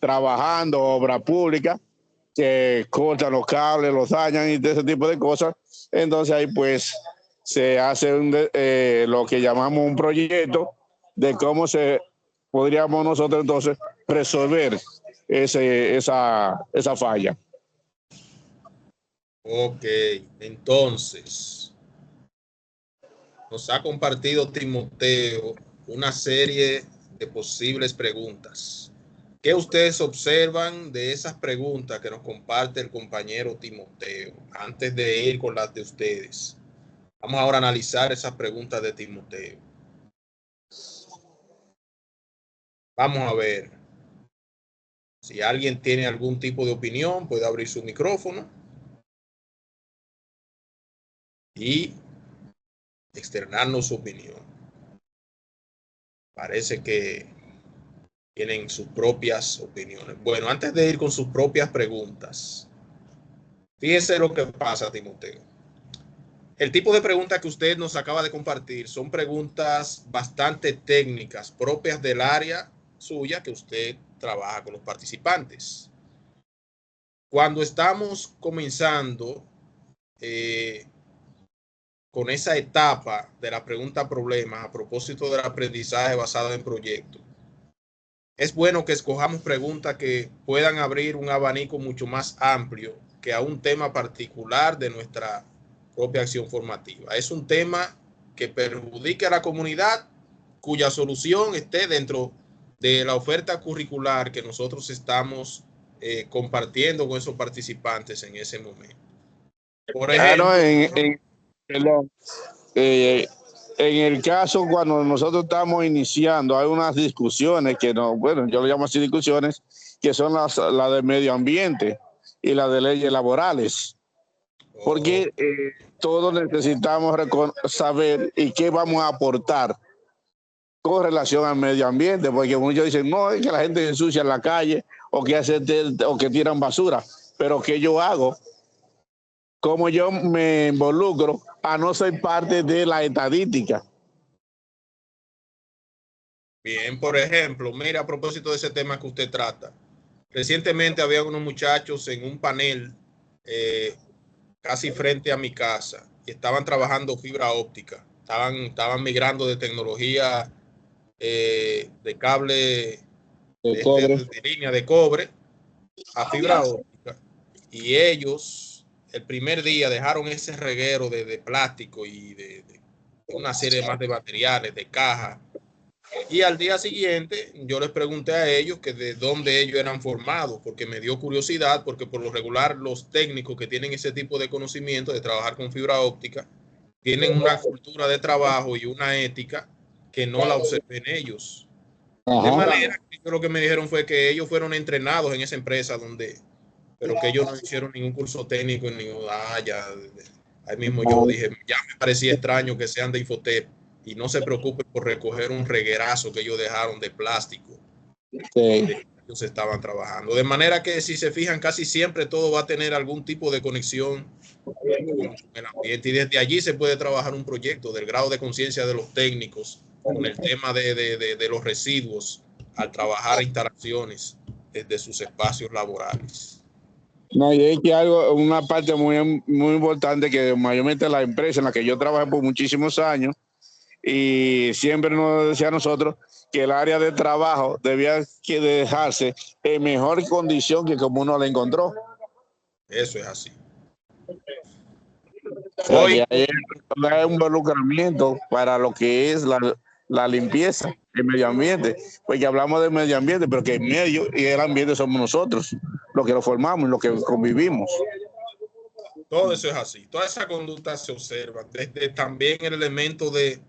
trabajando, obra pública, que cortan los cables, los dañan y de ese tipo de cosas. Entonces ahí pues se hace lo que llamamos un proyecto de cómo podríamos nosotros entonces resolver esa falla. Ok, entonces nos ha compartido Timoteo una serie de posibles preguntas. ¿Qué ustedes observan de esas preguntas que nos comparte el compañero Timoteo? Antes de ir con las de ustedes, vamos ahora a analizar esas preguntas de Timoteo. Vamos a ver. Si alguien tiene algún tipo de opinión, puede abrir su micrófono y externarnos su opinión. Parece que tienen sus propias opiniones. Bueno, antes de ir con sus propias preguntas, fíjese lo que pasa, Timoteo. El tipo de preguntas que usted nos acaba de compartir son preguntas bastante técnicas, propias del área suya que usted trabaja con los participantes. Cuando estamos comenzando con esa etapa de la pregunta problema a propósito del aprendizaje basado en proyectos, es bueno que escojamos preguntas que puedan abrir un abanico mucho más amplio que a un tema particular de nuestra propia acción formativa. Es un tema que perjudique a la comunidad, cuya solución esté dentro de la oferta curricular que nosotros estamos compartiendo con esos participantes en ese momento. Por ejemplo, Perdón, en el caso cuando nosotros estamos iniciando, hay unas discusiones que no, bueno, yo lo llamo así discusiones, que son las de medio ambiente y las de leyes laborales. Porque todos necesitamos saber y qué vamos a aportar con relación al medio ambiente, porque muchos dicen, no, es que la gente se ensucia en la calle o que tiran basura, pero ¿qué yo hago? ¿Cómo yo me involucro a no ser parte de la estadística? bien, por ejemplo, mira, a propósito de ese tema que usted trata, recientemente había unos muchachos en un panel casi frente a mi casa y estaban trabajando fibra óptica, estaban migrando de tecnología de cable de línea de cobre a fibra óptica, y ellos el primer día dejaron ese reguero de plástico y de una serie más de materiales, de caja. Y al día siguiente yo les pregunté a ellos que de dónde ellos eran formados, porque me dio curiosidad, porque por lo regular los técnicos que tienen ese tipo de conocimiento de trabajar con fibra óptica tienen una cultura de trabajo y una ética que no la observé en ellos. De manera que lo que me dijeron fue que ellos fueron entrenados en esa empresa pero que ellos no hicieron ningún curso técnico en ninguna área Ahí mismo yo dije, ya me parecía extraño que sean de Infotep y no se preocupen por recoger un reguerazo que ellos dejaron de plástico. Sí. Ellos estaban trabajando. De manera que si se fijan, casi siempre todo va a tener algún tipo de conexión con el ambiente. Y desde allí se puede trabajar un proyecto del grado de conciencia de los técnicos con el tema de los residuos al trabajar interacciones desde sus espacios laborales. No, y es que algo, una parte muy, muy importante que mayormente la empresa en la que yo trabajé por muchísimos años y siempre nos decía a nosotros que el área de trabajo debía que dejarse en mejor condición que como uno la encontró. Eso es así. O sea, Hoy, que hay un involucramiento para lo que es la limpieza del medio ambiente, porque hablamos del medio ambiente, pero que el medio y el ambiente somos nosotros, los que lo formamos, los que convivimos. todo eso es así. Toda esa conducta se observa. Desde también el elemento de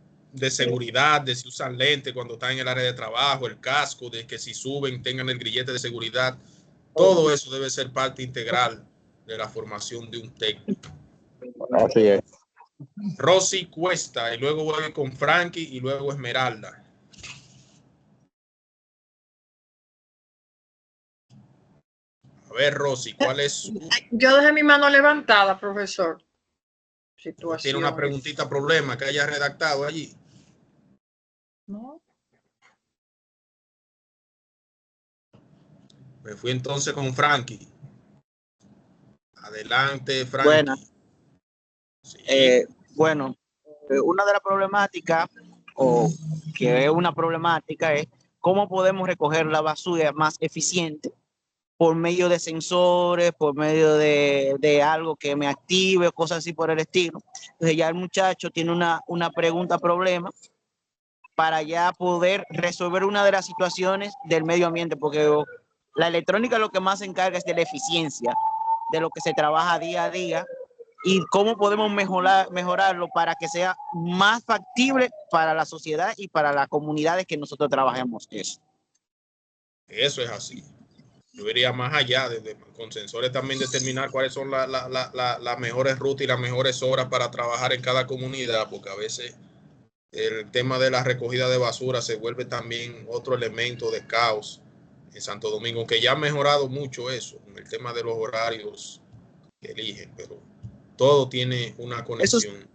seguridad, de si usan lentes cuando están en el área de trabajo, el casco, de que si suben tengan el grillete de seguridad. Todo eso debe ser parte integral de la formación de un técnico. Así es. Rosy Cuesta, y luego voy con Frankie y luego Esmeralda. A ver, Rosy, ¿cuál es su... Yo dejé mi mano levantada, profesor. ¿Tiene una Situación. preguntita, problema que haya redactado allí? ¿No? Me fui entonces con Frankie. Adelante, Frankie. Buena. Sí. Bueno, una de las problemáticas, o que es una problemática, es cómo podemos recoger la basura más eficiente por medio de sensores, por medio de algo que me active, cosas así por el estilo. Entonces ya el muchacho tiene una pregunta, problema, para ya poder resolver una de las situaciones del medio ambiente, porque la electrónica lo que más se encarga es de la eficiencia, de lo que se trabaja día a día, y cómo podemos mejorarlo para que sea más factible para la sociedad y para las comunidades que nosotros trabajemos eso. Eso es así. Yo iría más allá, con sensores también determinar cuáles son las mejores rutas y las mejores horas para trabajar en cada comunidad, porque a veces el tema de la recogida de basura se vuelve también otro elemento de caos en Santo Domingo, que ya ha mejorado mucho eso, en el tema de los horarios que eligen, pero todo tiene una conexión.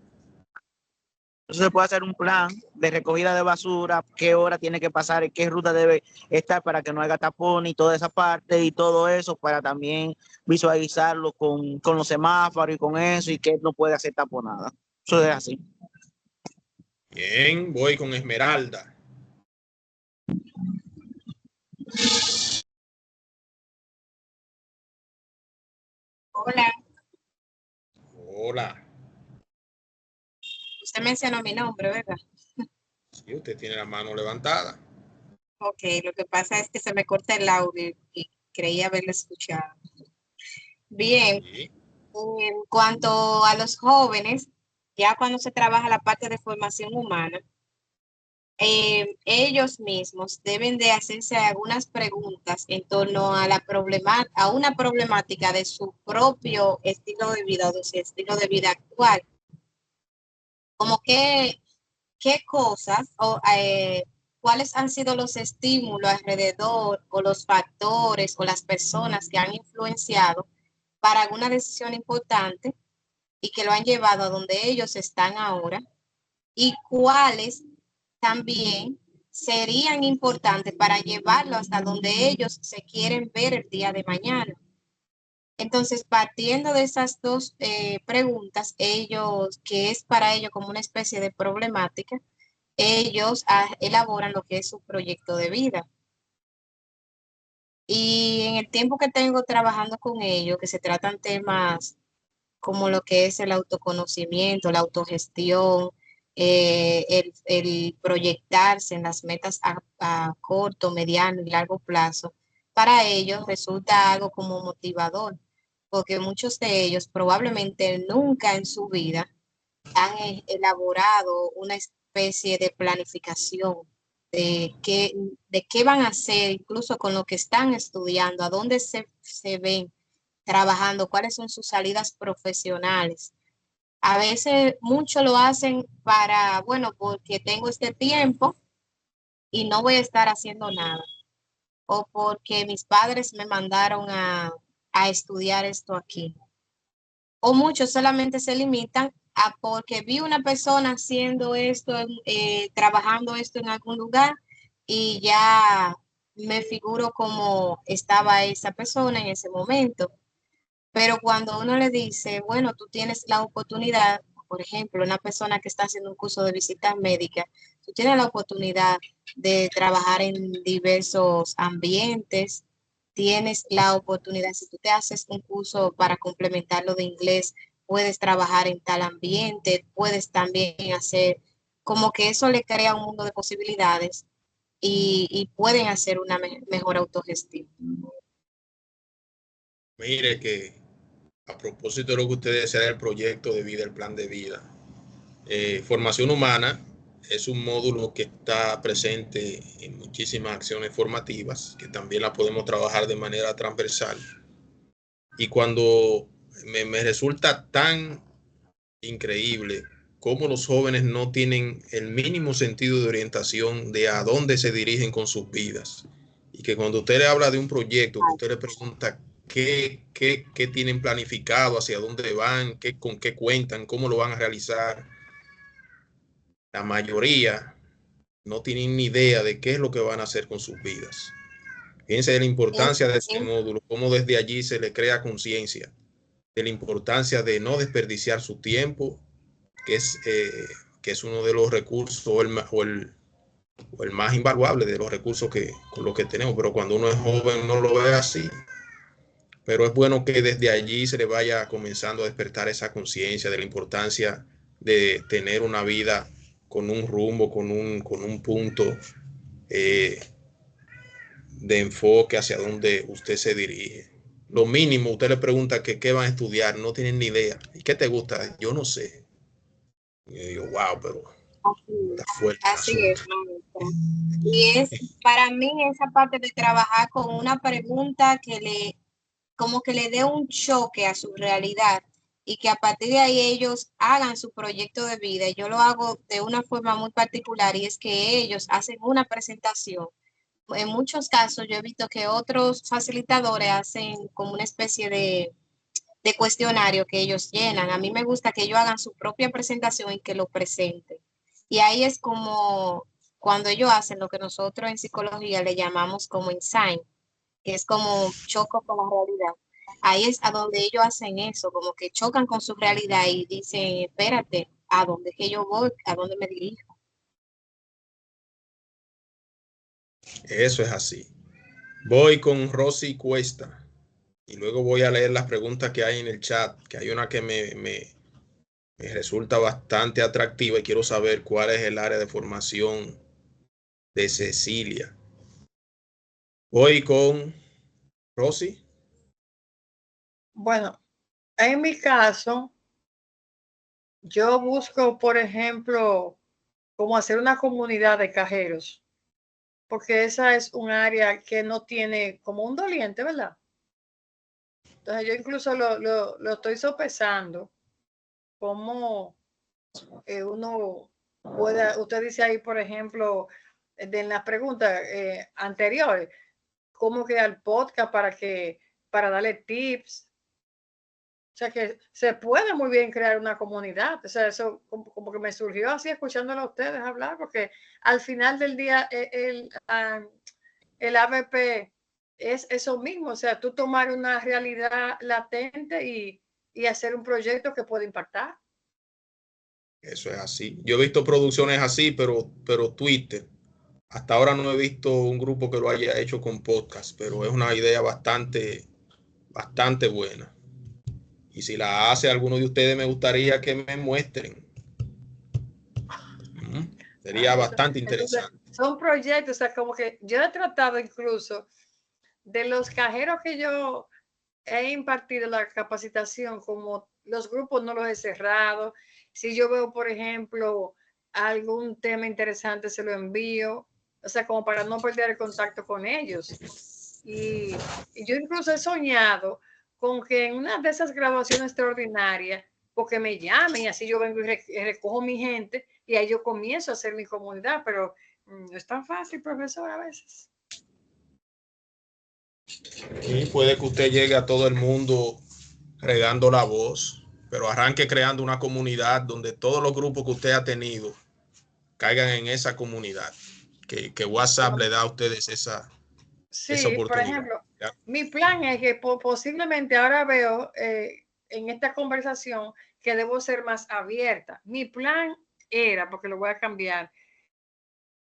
Entonces se puede hacer un plan de recogida de basura, qué hora tiene que pasar y qué ruta debe estar para que no haya tapón y toda esa parte y todo eso, para también visualizarlo con los semáforos y con eso, y que no puede hacer taponada. Eso es así. Bien, voy con Esmeralda. Hola, Hola. usted mencionó mi nombre, ¿verdad? Sí, usted tiene la mano levantada. Ok, lo que pasa es que se me corta el audio y creí haberlo escuchado. Bien, Sí. en cuanto a los jóvenes, ya cuando se trabaja la parte de formación humana, ellos mismos deben de hacerse algunas preguntas en torno a a una problemática de su propio estilo de vida o de su estilo de vida actual. Como qué cosas o cuáles han sido los estímulos alrededor o los factores o las personas que han influenciado para alguna decisión importante y que lo han llevado a donde ellos están ahora, y cuáles también serían importantes para llevarlo hasta donde ellos se quieren ver el día de mañana. Entonces, partiendo de esas dos preguntas, que es para ellos como una especie de problemática, ellos elaboran lo que es su proyecto de vida. Y en el tiempo que tengo trabajando con ellos, que se tratan temas como lo que es el autoconocimiento, la autogestión, el proyectarse en las metas a corto, mediano y largo plazo, para ellos resulta algo como motivador, porque muchos de ellos probablemente nunca en su vida han elaborado una especie de planificación de qué van a hacer, incluso con lo que están estudiando, a dónde se ven trabajando, cuáles son sus salidas profesionales. A veces muchos lo hacen para, bueno, porque tengo este tiempo y no voy a estar haciendo nada. O porque mis padres me mandaron a estudiar esto aquí. O muchos solamente se limitan a porque vi una persona haciendo esto, trabajando esto en algún lugar y ya me figuro como estaba esa persona en ese momento. Pero cuando uno le dice, bueno, tú tienes la oportunidad, por ejemplo, una persona que está haciendo un curso de visitas médicas, tú tienes la oportunidad de trabajar en diversos ambientes, tienes la oportunidad, si tú te haces un curso para complementarlo de inglés, puedes trabajar en tal ambiente, puedes también hacer, como que eso le crea un mundo de posibilidades y pueden hacer una mejor autogestión. Mire que a propósito de lo que usted decía del proyecto de vida, el plan de vida, formación humana es un módulo que está presente en muchísimas acciones formativas, que también la podemos trabajar de manera transversal. Y cuando me resulta tan increíble cómo los jóvenes no tienen el mínimo sentido de orientación de a dónde se dirigen con sus vidas. Y que cuando usted le habla de un proyecto, que usted le pregunta qué tienen planificado, hacia dónde van, con qué cuentan, cómo lo van a realizar, la mayoría no tienen ni idea de qué es lo que van a hacer con sus vidas. Fíjense de la importancia de este módulo, cómo desde allí se le crea conciencia de la importancia de no desperdiciar su tiempo, que es uno de los recursos o el más invaluable de los recursos con los que tenemos. Pero cuando uno es joven no lo ve así. Pero es bueno que desde allí se le vaya comenzando a despertar esa conciencia de la importancia de tener una vida con un rumbo, con un punto de enfoque hacia donde usted se dirige. Lo mínimo, usted le pregunta que qué van a estudiar, no tienen ni idea. ¿Y qué te gusta? Yo no sé. Y yo digo, wow, pero está fuerte el Así es, asunto. maestra. Y es para mí esa parte de trabajar con una pregunta como que le dé un choque a su realidad y que a partir de ahí ellos hagan su proyecto de vida. Yo lo hago de una forma muy particular y es que ellos hacen una presentación. En muchos casos yo he visto que otros facilitadores hacen como una especie de cuestionario que ellos llenan. A mí me gusta que ellos hagan su propia presentación y que lo presenten. Y ahí es como cuando ellos hacen lo que nosotros en psicología le llamamos como insight, que es como choco con la realidad. Ahí es a donde ellos hacen eso, como que chocan con su realidad y dicen, espérate, ¿a dónde es que yo voy? ¿A dónde me dirijo? Eso es así. Voy con Rosy Cuesta y luego voy a leer las preguntas que hay en el chat, que hay una que me resulta bastante atractiva y quiero saber cuál es el área de formación de Cecilia. Voy con Rosy. Bueno, en mi caso, yo busco, por ejemplo, cómo hacer una comunidad de cajeros, porque esa es un área que no tiene como un doliente, ¿verdad? Entonces yo incluso lo estoy sopesando, cómo uno puede, usted dice ahí, por ejemplo, en las preguntas anteriores, cómo crear podcast para darle tips. O sea que se puede muy bien crear una comunidad. O sea, eso como que me surgió así escuchándolo a ustedes hablar, porque al final del día el ABP es eso mismo. O sea, tú tomar una realidad latente y hacer un proyecto que puede impactar. Eso es así. Yo he visto producciones así, pero Twitter. Hasta ahora no he visto un grupo que lo haya hecho con podcast, pero es una idea bastante buena. Y si la hace alguno de ustedes, me gustaría que me muestren. Sería bastante Entonces, interesante. son proyectos, o sea, como que yo he tratado incluso de los cajeros que yo he impartido la capacitación, como los grupos no los he cerrado. Si yo veo, por ejemplo, algún tema interesante, se lo envío, o sea, como para no perder el contacto con ellos. Y yo incluso he soñado con que en una de esas graduaciones extraordinarias porque me llamen y así yo vengo y recojo mi gente y ahí yo comienzo a hacer mi comunidad, pero no es tan fácil, profesor, a veces. Y puede que usted llegue a todo el mundo regando la voz, pero arranque creando una comunidad donde todos los grupos que usted ha tenido caigan en esa comunidad, que WhatsApp le da a ustedes esa Sí, por oportunidad. ejemplo, ¿Ya? mi plan es que posiblemente ahora veo en esta conversación que debo ser más abierta. Mi plan era, porque lo voy a cambiar,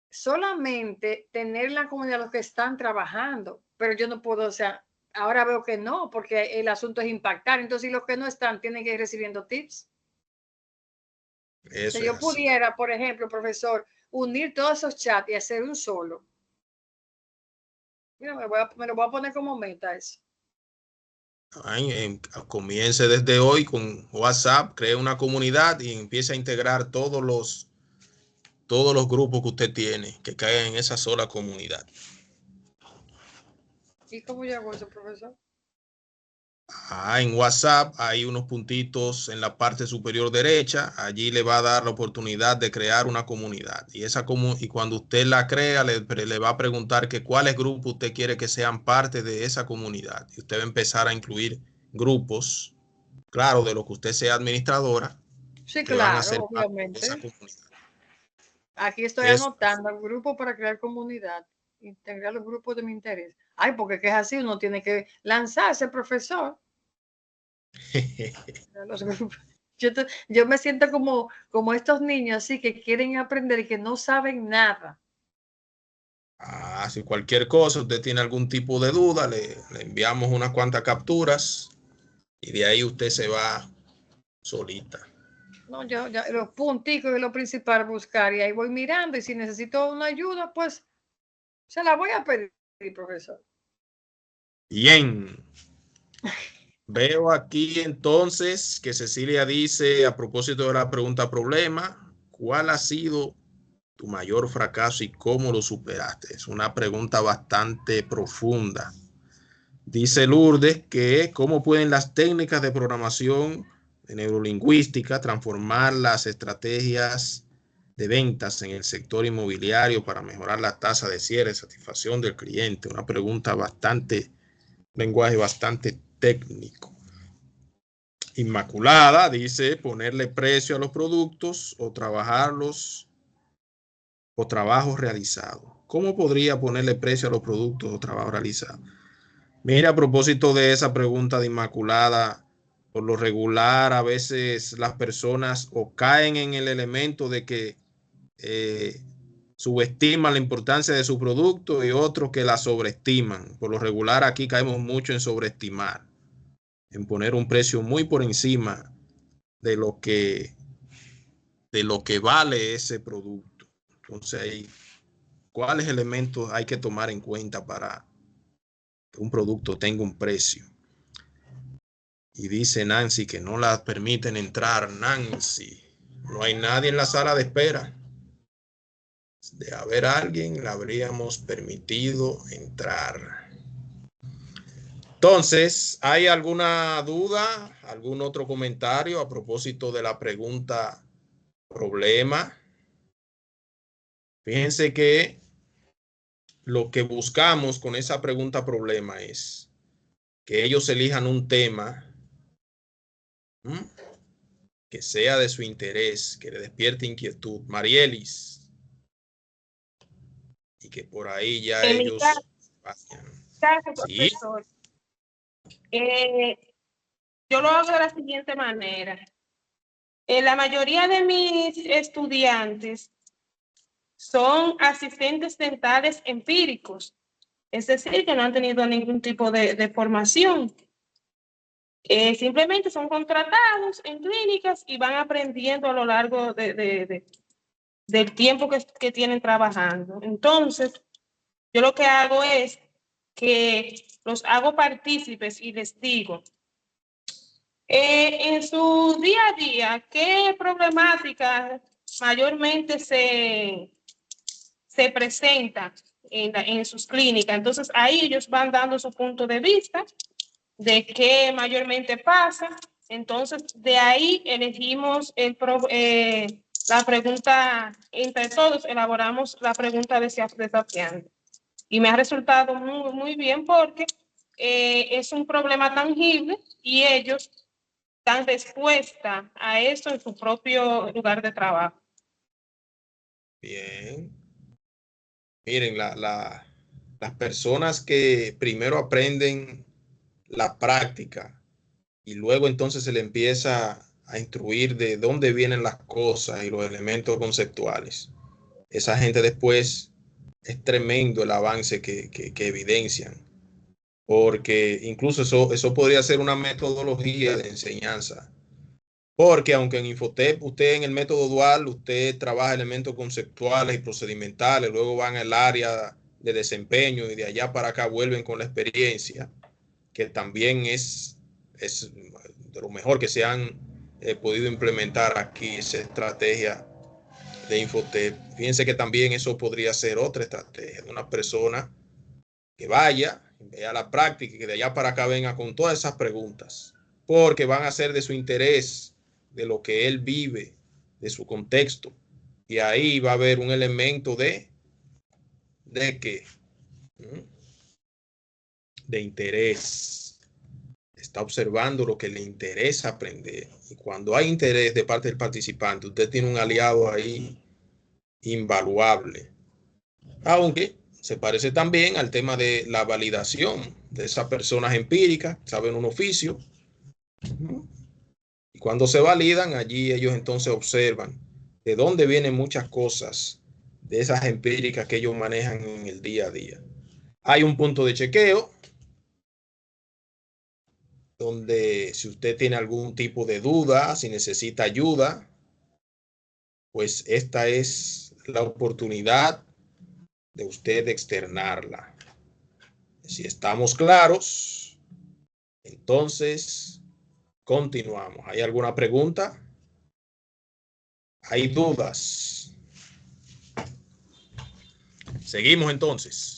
solamente tener la comunidad los que están trabajando, pero yo no puedo, o sea, ahora veo que no, porque el asunto es impactar. Entonces, los que no están tienen que ir recibiendo tips. Eso Si es yo así. pudiera, por ejemplo, profesor, unir todos esos chats y hacer un solo. Mira, me lo voy a poner como meta eso. Comience desde hoy con WhatsApp, cree una comunidad y empiece a integrar todos los grupos que usted tiene, que caigan en esa sola comunidad. ¿Y cómo yo hago eso, profesor? En WhatsApp hay unos puntitos en la parte superior derecha. Allí le va a dar la oportunidad de crear una comunidad. Y cuando usted la crea, le va a preguntar que cuáles grupos usted quiere que sean parte de esa comunidad. Y usted va a empezar a incluir grupos, claro, de lo que usted sea administradora, Sí, que van a ser claro, parte de esa obviamente. comunidad. Aquí estoy Eso. anotando el grupo para crear comunidad, integrar los grupos de mi interés. Ay, porque es así, uno tiene que lanzarse, profesor. Los grupos. Yo me siento como estos niños así que quieren aprender y que no saben nada. Si cualquier cosa, usted tiene algún tipo de duda, le enviamos unas cuantas capturas y de ahí usted se va solita. No, yo los punticos es lo principal buscar y ahí voy mirando y si necesito una ayuda, pues se la voy a pedir, profesor. Bien. Veo aquí entonces que Cecilia dice, a propósito de la pregunta problema, ¿cuál ha sido tu mayor fracaso y cómo lo superaste? Es una pregunta bastante profunda. Dice Lourdes que cómo pueden las técnicas de programación de neurolingüística transformar las estrategias de ventas en el sector inmobiliario para mejorar la tasa de cierre y satisfacción del cliente. Una pregunta bastante, lenguaje bastante técnico. Inmaculada dice ponerle precio a los productos o trabajarlos o trabajos realizados. ¿Cómo podría ponerle precio a los productos o trabajos realizados? Mira, a propósito de esa pregunta de Inmaculada, por lo regular a veces las personas o caen en el elemento de que subestiman la importancia de su producto y otros que la sobreestiman. Por lo regular aquí caemos mucho en sobreestimar, en poner un precio muy por encima de lo que vale ese producto. Entonces, ¿cuáles elementos hay que tomar en cuenta para que un producto tenga un precio? Y dice Nancy que no la permiten entrar. Nancy, no hay nadie en la sala de espera. De haber alguien, la habríamos permitido entrar. Entonces, ¿hay alguna duda, algún otro comentario a propósito de la pregunta problema? Fíjense que lo que buscamos con esa pregunta problema es que ellos elijan un tema que sea de su interés, que le despierte inquietud. Marielis, y que por ahí ya En mi ellos vayan. caso, Sí. profesor, yo lo hago de la siguiente manera. La mayoría de mis estudiantes son asistentes dentales empíricos, es decir, que no han tenido ningún tipo de formación. Simplemente son contratados en clínicas y van aprendiendo a lo largo del tiempo que tienen trabajando. Entonces, yo lo que hago es que los hago partícipes y les digo, en su día a día, ¿qué problemáticas mayormente se presentan en sus clínicas? Entonces, ahí ellos van dando su punto de vista de qué mayormente pasa Entonces, de ahí elegimos la pregunta, entre todos elaboramos la pregunta desafiante. Y me ha resultado muy, muy bien porque es un problema tangible y ellos dan respuesta a eso en su propio lugar de trabajo. Bien. Miren, las personas que primero aprenden la práctica y luego entonces se le empieza a instruir de dónde vienen las cosas y los elementos conceptuales. Esa gente después es tremendo el avance que evidencian, porque incluso eso podría ser una metodología de enseñanza. Porque aunque en Infotep, usted en el método dual, usted trabaja elementos conceptuales y procedimentales, luego van al área de desempeño y de allá para acá vuelven con la experiencia, que también es de lo mejor que se han podido implementar aquí, esa estrategia de Infotep. Fíjense que también eso podría ser otra estrategia de una persona que vaya, vea la práctica y que de allá para acá venga con todas esas preguntas, porque van a ser de su interés, de lo que él vive, de su contexto. Y ahí va a haber un elemento de qué, de interés. Está observando lo que le interesa aprender. Y cuando hay interés de parte del participante, usted tiene un aliado ahí invaluable. Aunque se parece también al tema de la validación de esas personas empíricas, saben un oficio. Y cuando se validan, allí ellos entonces observan de dónde vienen muchas cosas de esas empíricas que ellos manejan en el día a día. Hay un punto de chequeo donde si usted tiene algún tipo de duda, si necesita ayuda, pues esta es la oportunidad de usted externarla. Si estamos claros, entonces continuamos. ¿Hay alguna pregunta? ¿Hay dudas? Seguimos entonces.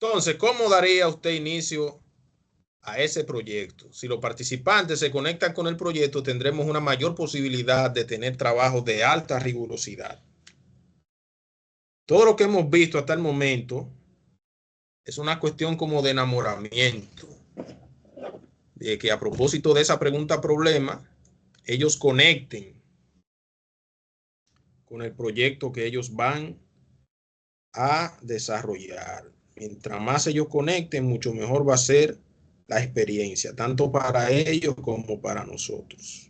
Entonces, ¿cómo daría usted inicio a ese proyecto? Si los participantes se conectan con el proyecto, tendremos una mayor posibilidad de tener trabajos de alta rigurosidad. Todo lo que hemos visto hasta el momento es una cuestión como de enamoramiento. De que a propósito de esa pregunta problema, ellos conecten con el proyecto que ellos van a desarrollar. Mientras más ellos conecten, mucho mejor va a ser la experiencia, tanto para ellos como para nosotros.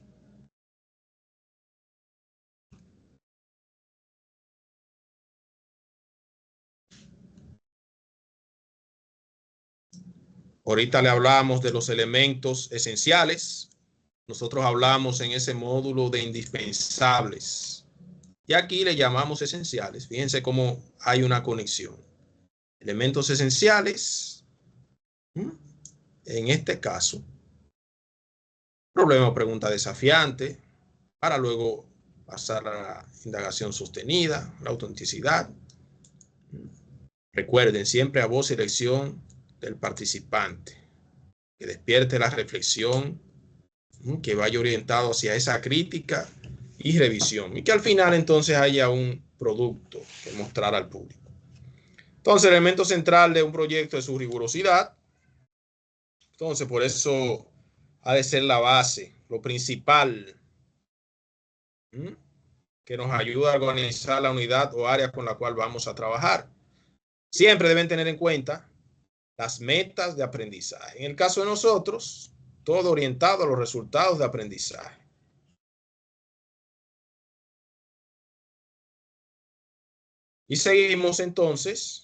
Ahorita le hablamos de los elementos esenciales. Nosotros hablamos en ese módulo de indispensables. Y aquí le llamamos esenciales. Fíjense cómo hay una conexión. Elementos esenciales. En este caso, problema o pregunta desafiante, para luego pasar a la indagación sostenida, la autenticidad. Recuerden, siempre a voz y elección del participante, que despierte la reflexión, que vaya orientado hacia esa crítica y revisión, y que al final entonces haya un producto que mostrar al público. Entonces, el elemento central de un proyecto es su rigurosidad. Entonces, por eso ha de ser la base, lo principal, que nos ayuda a organizar la unidad o área con la cual vamos a trabajar. Siempre deben tener en cuenta las metas de aprendizaje. En el caso de nosotros, todo orientado a los resultados de aprendizaje. Y seguimos entonces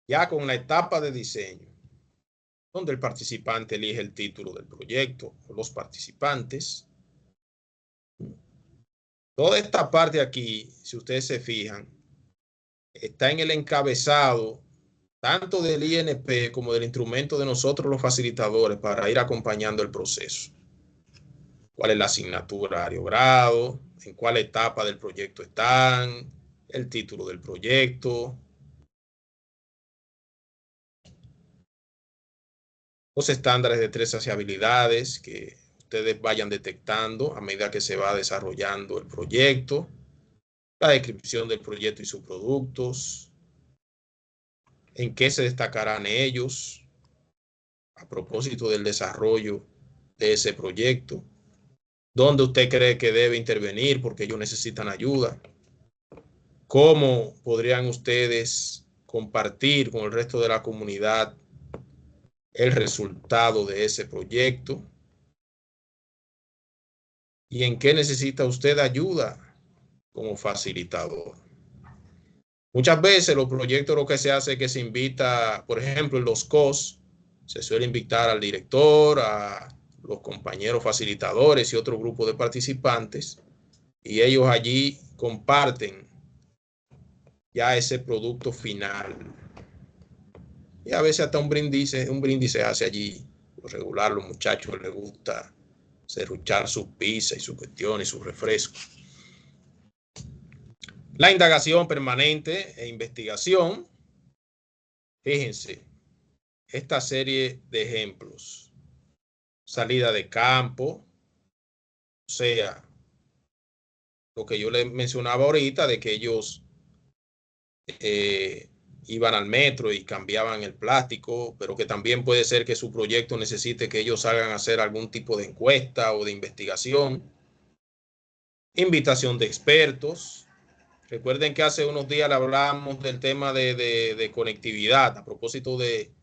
ya con la etapa de diseño, donde el participante elige el título del proyecto o los participantes. Toda esta parte aquí, si ustedes se fijan, está en el encabezado tanto del INP como del instrumento de nosotros los facilitadores para ir acompañando el proceso. ¿Cuál es la asignatura, área o grado? ¿En cuál etapa del proyecto están? el título del proyecto, los estándares de destrezas y habilidades que ustedes vayan detectando a medida que se va desarrollando el proyecto, la descripción del proyecto y sus productos, en qué se destacarán ellos a propósito del desarrollo de ese proyecto, dónde usted cree que debe intervenir porque ellos necesitan ayuda, cómo podrían ustedes compartir con el resto de la comunidad el resultado de ese proyecto y en qué necesita usted ayuda como facilitador. Muchas veces los proyectos lo que se hace es que se invita, por ejemplo, en los COS, se suele invitar al director, a los compañeros facilitadores y otro grupo de participantes, y ellos allí comparten ya ese producto final. Y a veces hasta un brindis se hace allí. Por regular, los muchachos les gusta serruchar sus pizzas y sus cuestiones y sus refrescos. La indagación permanente e investigación. Fíjense, esta serie de ejemplos. Salida de campo, o sea, lo que yo les mencionaba ahorita de que ellos iban al metro y cambiaban el plástico, pero que también puede ser que su proyecto necesite que ellos salgan a hacer algún tipo de encuesta o de investigación. Invitación de expertos. Recuerden que hace unos días le hablábamos del tema de conectividad, a propósito de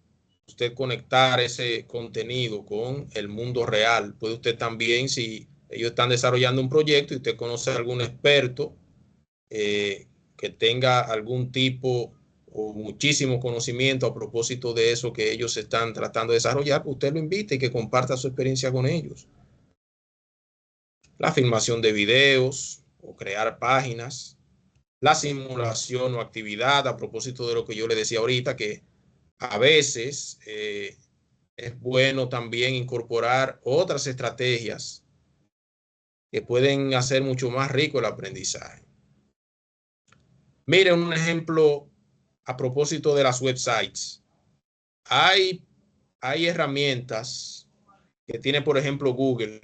usted conectar ese contenido con el mundo real. Puede usted también, si ellos están desarrollando un proyecto y usted conoce a algún experto que tenga algún tipo o muchísimo conocimiento a propósito de eso que ellos están tratando de desarrollar, usted lo invite y que comparta su experiencia con ellos. La filmación de videos o crear páginas, la simulación o actividad, a propósito de lo que yo le decía ahorita, que a veces es bueno también incorporar otras estrategias que pueden hacer mucho más rico el aprendizaje. Miren un ejemplo a propósito de las websites. Hay herramientas que tiene, por ejemplo, Google,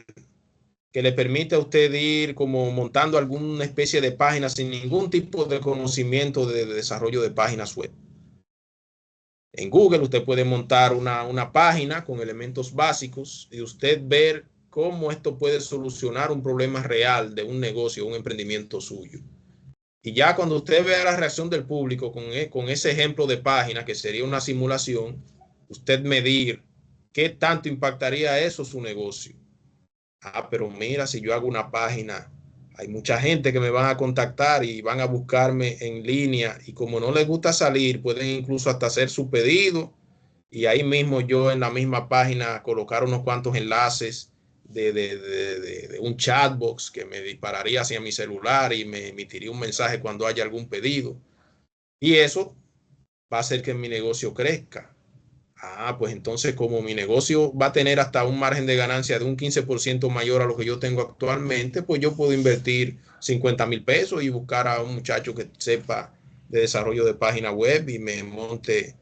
que le permite a usted ir como montando alguna especie de página sin ningún tipo de conocimiento de desarrollo de páginas web. En Google usted puede montar una página con elementos básicos y usted ver cómo esto puede solucionar un problema real de un negocio, un emprendimiento suyo. Y ya cuando usted vea la reacción del público con ese ejemplo de página, que sería una simulación, usted medir qué tanto impactaría eso su negocio. Ah, pero mira, si yo hago una página, hay mucha gente que me van a contactar y van a buscarme en línea y como no les gusta salir, pueden incluso hasta hacer su pedido y ahí mismo yo en la misma página colocar unos cuantos enlaces de un chatbox que me dispararía hacia mi celular y me emitiría un mensaje cuando haya algún pedido. Y eso va a hacer que mi negocio crezca. Ah, pues entonces como mi negocio va a tener hasta un margen de ganancia de un 15% mayor a lo que yo tengo actualmente, pues yo puedo invertir 50,000 pesos y buscar a un muchacho que sepa de desarrollo de página web y me monte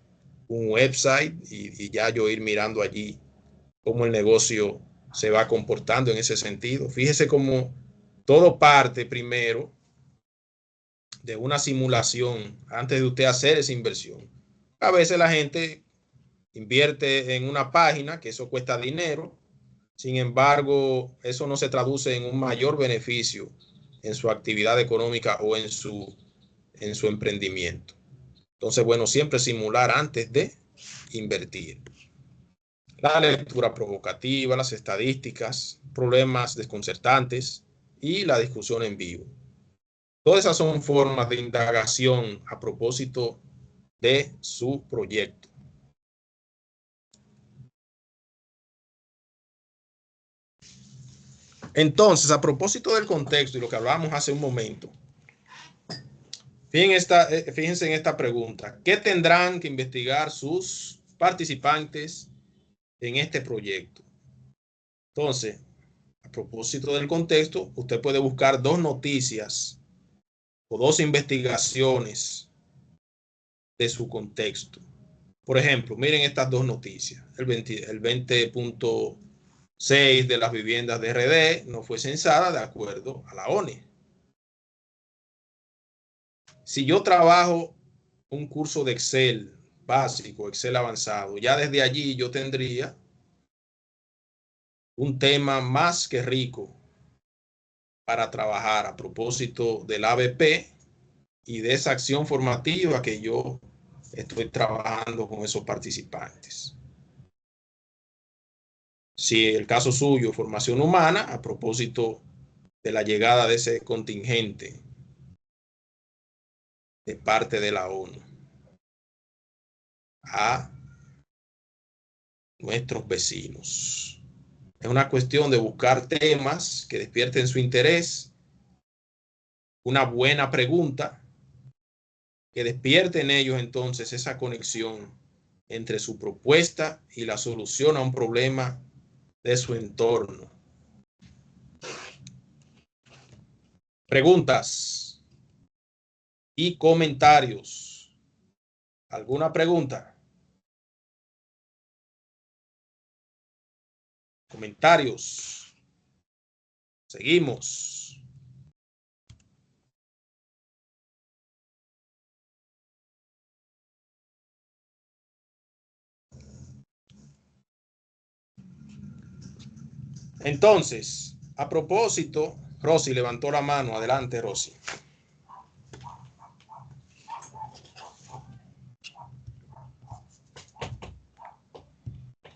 un website y ya yo ir mirando allí cómo el negocio se va comportando en ese sentido. Fíjese cómo todo parte primero de una simulación antes de usted hacer esa inversión. A veces la gente invierte en una página, que eso cuesta dinero, sin embargo, eso no se traduce en un mayor beneficio en su actividad económica o en su emprendimiento. Entonces, bueno, siempre simular antes de invertir. La lectura provocativa, las estadísticas, problemas desconcertantes y la discusión en vivo. Todas esas son formas de indagación a propósito de su proyecto. Entonces, a propósito del contexto y lo que hablábamos hace un momento, fíjense en esta pregunta. ¿Qué tendrán que investigar sus participantes en este proyecto? Entonces, a propósito del contexto, usted puede buscar dos noticias o 2 investigaciones de su contexto. Por ejemplo, miren estas 2 noticias. El 20.6 de las viviendas de RD no fue censada de acuerdo a la ONE. Si yo trabajo un curso de Excel básico, Excel avanzado, ya desde allí yo tendría un tema más que rico para trabajar a propósito del ABP y de esa acción formativa que yo estoy trabajando con esos participantes. Si el caso suyo, formación humana, a propósito de la llegada de ese contingente de parte de la ONU a nuestros vecinos. Es una cuestión de buscar temas que despierten su interés, una buena pregunta, que despierte en ellos entonces esa conexión entre su propuesta y la solución a un problema de su entorno. Preguntas y comentarios. ¿Alguna pregunta? Comentarios. Seguimos. Entonces, a propósito, Rosy levantó la mano. Adelante, Rosy.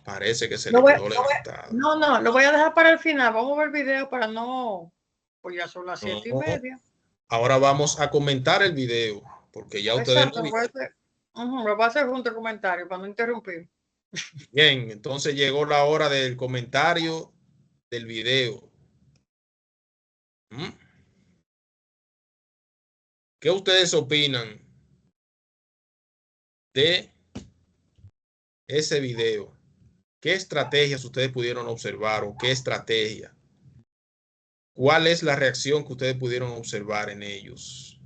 Parece que se le quedó levantado. No, lo voy a dejar para el final. Vamos a ver el video para no... Pues ya son las 7:30. Ahora vamos a comentar el video, porque ya ustedes Exacto, lo voy a hacer junto al comentario para no interrumpir. Bien, entonces llegó la hora del comentario del video. ¿Qué ustedes opinan de ese video? ¿Qué estrategias ustedes pudieron observar o qué estrategia? ¿Cuál es la reacción que ustedes pudieron observar en ellos?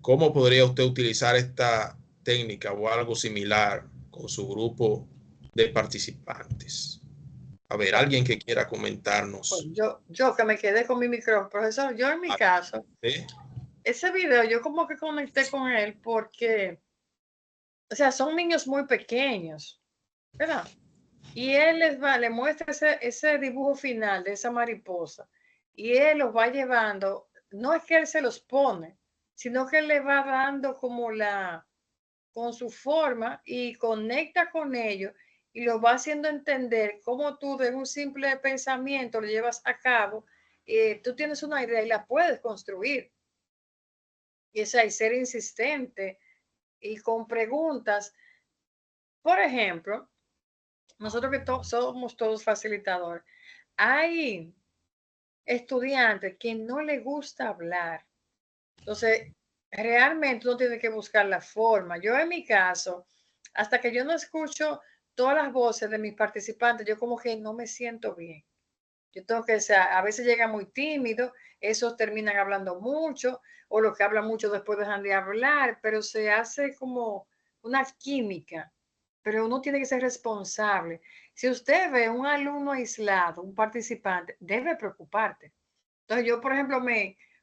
¿Cómo podría usted utilizar esta técnica o algo similar con su grupo de participantes? A ver, alguien que quiera comentarnos. Pues yo que me quedé con mi micrófono, profesor, yo en mi caso, ese video yo como que conecté con él porque, o sea, son niños muy pequeños, ¿verdad? Y él le muestra ese dibujo final de esa mariposa y él los va llevando, no es que él se los pone, sino que él le va dando como con su forma y conecta con ellos y lo va haciendo entender cómo tú de un simple pensamiento lo llevas a cabo, tú tienes una idea y la puedes construir. Y es ahí ser insistente y con preguntas. Por ejemplo, nosotros que somos todos facilitadores, hay estudiantes que no les gusta hablar. Entonces, realmente uno tiene que buscar la forma. Yo en mi caso, hasta que yo no escucho todas las voces de mis participantes, yo como que no me siento bien. Yo tengo que, o sea, a veces llega muy tímido, esos terminan hablando mucho, o los que hablan mucho después dejan de hablar, pero se hace como una química. Pero uno tiene que ser responsable. Si usted ve un alumno aislado, un participante, debe preocuparte. Entonces yo, por ejemplo,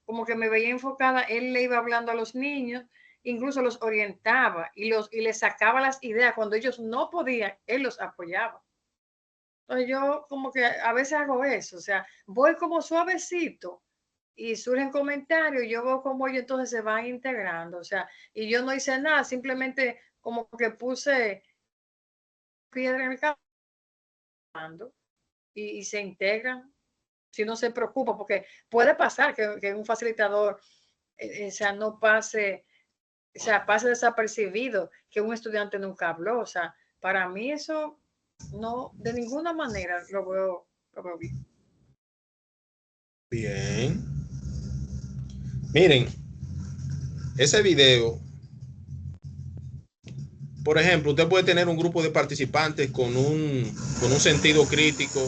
como que me veía enfocada, él le iba hablando a los niños, incluso los orientaba y les sacaba las ideas. Cuando ellos no podían, él los apoyaba. Entonces yo como que a veces hago eso, o sea, voy como suavecito y surgen comentarios, yo veo cómo ellos entonces se van integrando, o sea, y yo no hice nada, simplemente como que puse piedra en el campo y se integran. Si no se preocupa, porque puede pasar que un facilitador, o sea, no pase, o sea, pase desapercibido, que un estudiante nunca habló. O sea, para mí eso no, de ninguna manera lo veo bien. Bien. Miren, ese video, por ejemplo, usted puede tener un grupo de participantes con un sentido crítico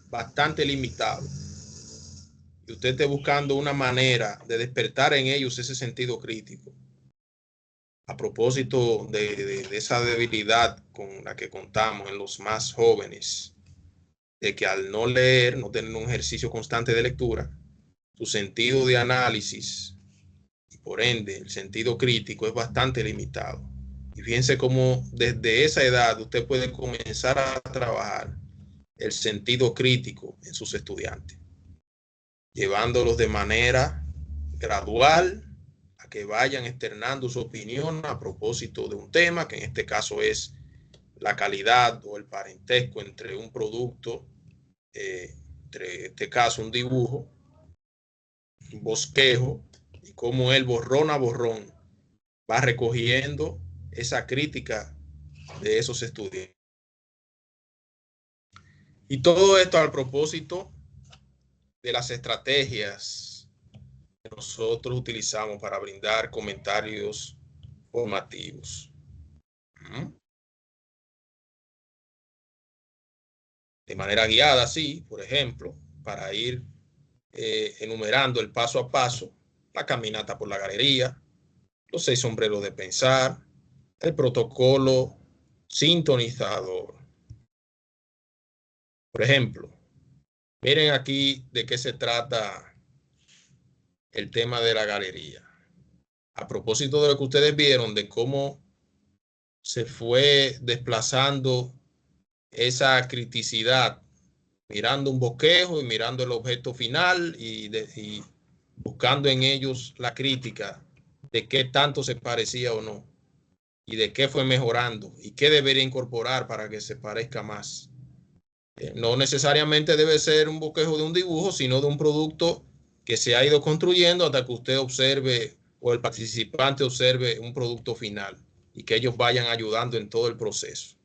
bastante limitado. y usted esté buscando una manera de despertar en ellos ese sentido crítico, a propósito de esa debilidad con la que contamos en los más jóvenes, de que al no leer, no tener un ejercicio constante de lectura, su sentido de análisis y por ende el sentido crítico es bastante limitado. Y fíjense cómo desde esa edad usted puede comenzar a trabajar el sentido crítico en sus estudiantes, llevándolos de manera gradual a que vayan externando su opinión a propósito de un tema, que en este caso es la calidad o el parentesco entre un producto, entre este caso un dibujo, un bosquejo, y cómo él borrón a borrón va recogiendo esa crítica de esos estudiantes. Y todo esto al propósito de las estrategias que nosotros utilizamos para brindar comentarios formativos. De manera guiada, sí, por ejemplo, para ir enumerando el paso a paso, la caminata por la galería, los 6 sombreros de pensar, el protocolo sintonizador. Por ejemplo, miren aquí de qué se trata el tema de la galería. A propósito de lo que ustedes vieron, de cómo se fue desplazando esa criticidad, mirando un bosquejo y mirando el objeto final y buscando en ellos la crítica de qué tanto se parecía o no, y de qué fue mejorando y qué debería incorporar para que se parezca más. No necesariamente debe ser un bosquejo de un dibujo, sino de un producto que se ha ido construyendo hasta que usted observe o el participante observe un producto final y que ellos vayan ayudando en todo el proceso.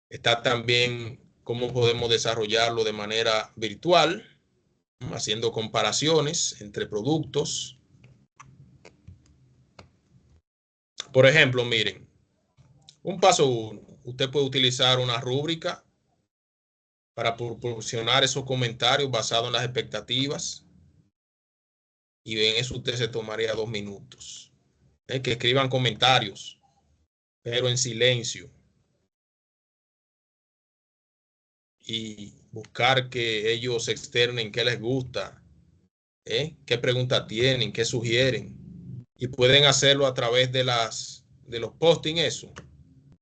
Está también cómo podemos desarrollarlo de manera virtual, haciendo comparaciones entre productos. Por ejemplo, miren, un paso 1, usted puede utilizar una rúbrica para proporcionar esos comentarios basados en las expectativas, y en eso usted se tomaría 2 minutos. Que escriban comentarios, pero en silencio, y buscar que ellos externen qué les gusta, qué preguntas tienen, qué sugieren, y pueden hacerlo a través de los postings, eso.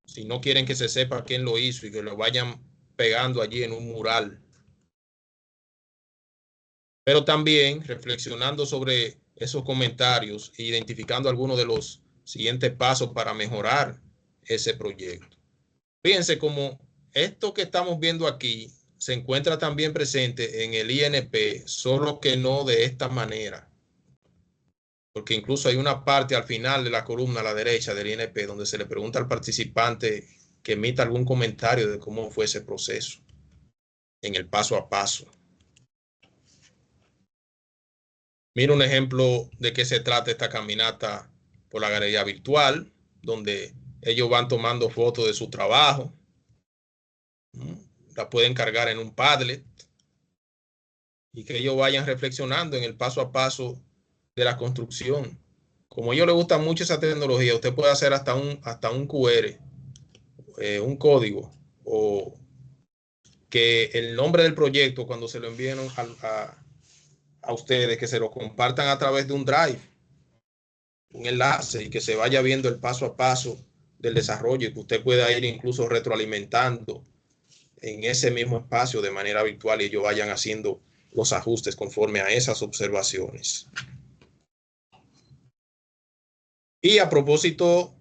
Si no quieren que se sepa quién lo hizo y que lo vayan pegando allí en un mural. Pero también reflexionando sobre esos comentarios e identificando algunos de los siguientes pasos para mejorar ese proyecto. Fíjense cómo esto que estamos viendo aquí se encuentra también presente en el INP, solo que no de esta manera. Porque incluso hay una parte al final de la columna a la derecha del INP donde se le pregunta al participante que emita algún comentario de cómo fue ese proceso en el paso a paso. Mira un ejemplo de qué se trata esta caminata por la galería virtual, donde ellos van tomando fotos de su trabajo. La pueden cargar en un Padlet y que ellos vayan reflexionando en el paso a paso de la construcción. Como a ellos les gusta mucho esa tecnología, usted puede hacer hasta un QR, un código, o que el nombre del proyecto, cuando se lo envíen a ustedes, que se lo compartan a través de un Drive, un enlace, y que se vaya viendo el paso a paso del desarrollo y que usted pueda ir incluso retroalimentando en ese mismo espacio de manera virtual y ellos vayan haciendo los ajustes conforme a esas observaciones. Y a propósito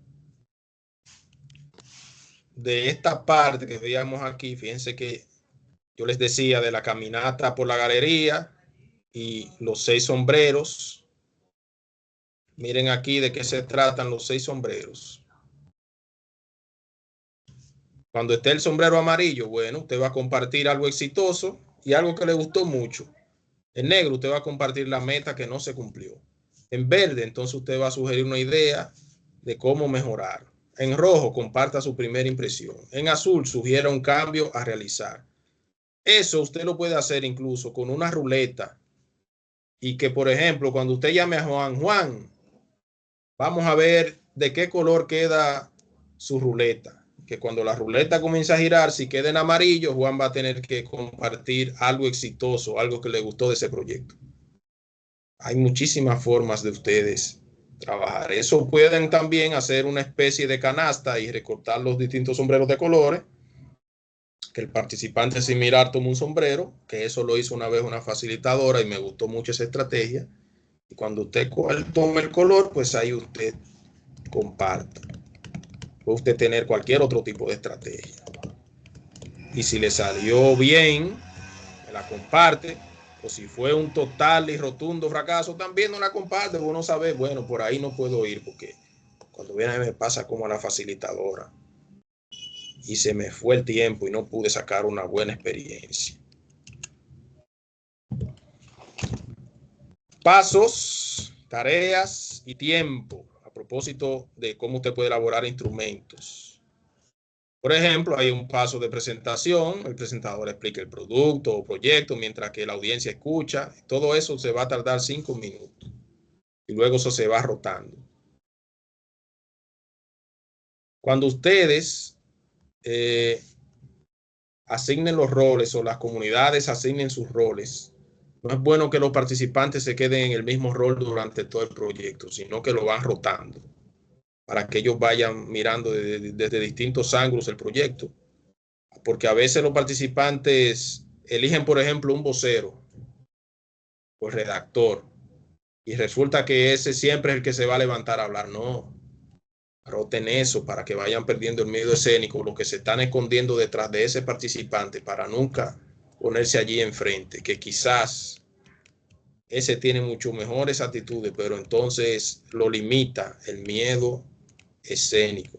de esta parte que veíamos aquí, fíjense que yo les decía de la caminata por la galería y los 6 sombreros. Miren aquí de qué se tratan los 6 sombreros. Cuando esté el sombrero amarillo, bueno, usted va a compartir algo exitoso y algo que le gustó mucho. En negro, usted va a compartir la meta que no se cumplió. En verde, entonces usted va a sugerir una idea de cómo mejorar. En rojo, comparta su primera impresión. En azul, sugiera un cambio a realizar. Eso usted lo puede hacer incluso con una ruleta y que, por ejemplo, cuando usted llame a Juan, vamos a ver de qué color queda su ruleta. Que cuando la ruleta comienza a girar, si queda en amarillo, Juan va a tener que compartir algo exitoso, algo que le gustó de ese proyecto. Hay muchísimas formas de ustedes trabajar. Eso pueden también hacer una especie de canasta y recortar los distintos sombreros de colores. Que el participante sin mirar tome un sombrero, que eso lo hizo una vez una facilitadora y me gustó mucho esa estrategia. Y cuando usted tome el color, pues ahí usted comparta. Puede usted tener cualquier otro tipo de estrategia. Y si le salió bien, me la comparte. O si fue un total y rotundo fracaso, también no la comparte. Uno sabe, bueno, por ahí no puedo ir porque cuando viene me pasa como a la facilitadora. Y se me fue el tiempo y no pude sacar una buena experiencia. Pasos, tareas y tiempo a propósito de cómo usted puede elaborar instrumentos. Por ejemplo, hay un paso de presentación, el presentador explica el producto o proyecto mientras que la audiencia escucha. Todo eso se va a tardar 5 minutos y luego eso se va rotando. Cuando ustedes asignen los roles o las comunidades asignen sus roles, no es bueno que los participantes se queden en el mismo rol durante todo el proyecto, sino que lo van rotando para que ellos vayan mirando desde distintos ángulos el proyecto. Porque a veces los participantes eligen, por ejemplo, un vocero o redactor y resulta que ese siempre es el que se va a levantar a hablar. No, roten eso para que vayan perdiendo el miedo escénico, lo que se están escondiendo detrás de ese participante para nunca ponerse allí enfrente, que quizás ese tiene mucho mejores actitudes, pero entonces lo limita el miedo escénico.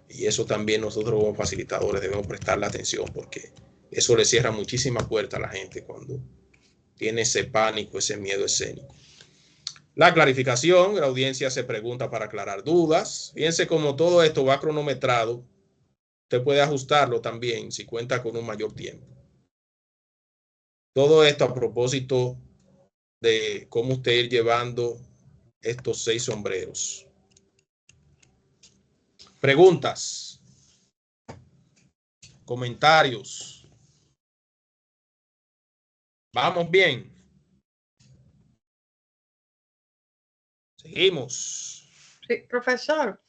Y eso también nosotros como facilitadores debemos prestarle atención porque eso le cierra muchísimas puertas a la gente cuando tiene ese pánico, ese miedo escénico. La clarificación, la audiencia se pregunta para aclarar dudas. Fíjense cómo todo esto va cronometrado. Usted puede ajustarlo también si cuenta con un mayor tiempo. Todo esto a propósito de cómo usted ir llevando estos 6 sombreros. Preguntas, comentarios. Vamos bien. Seguimos. Sí, profesor,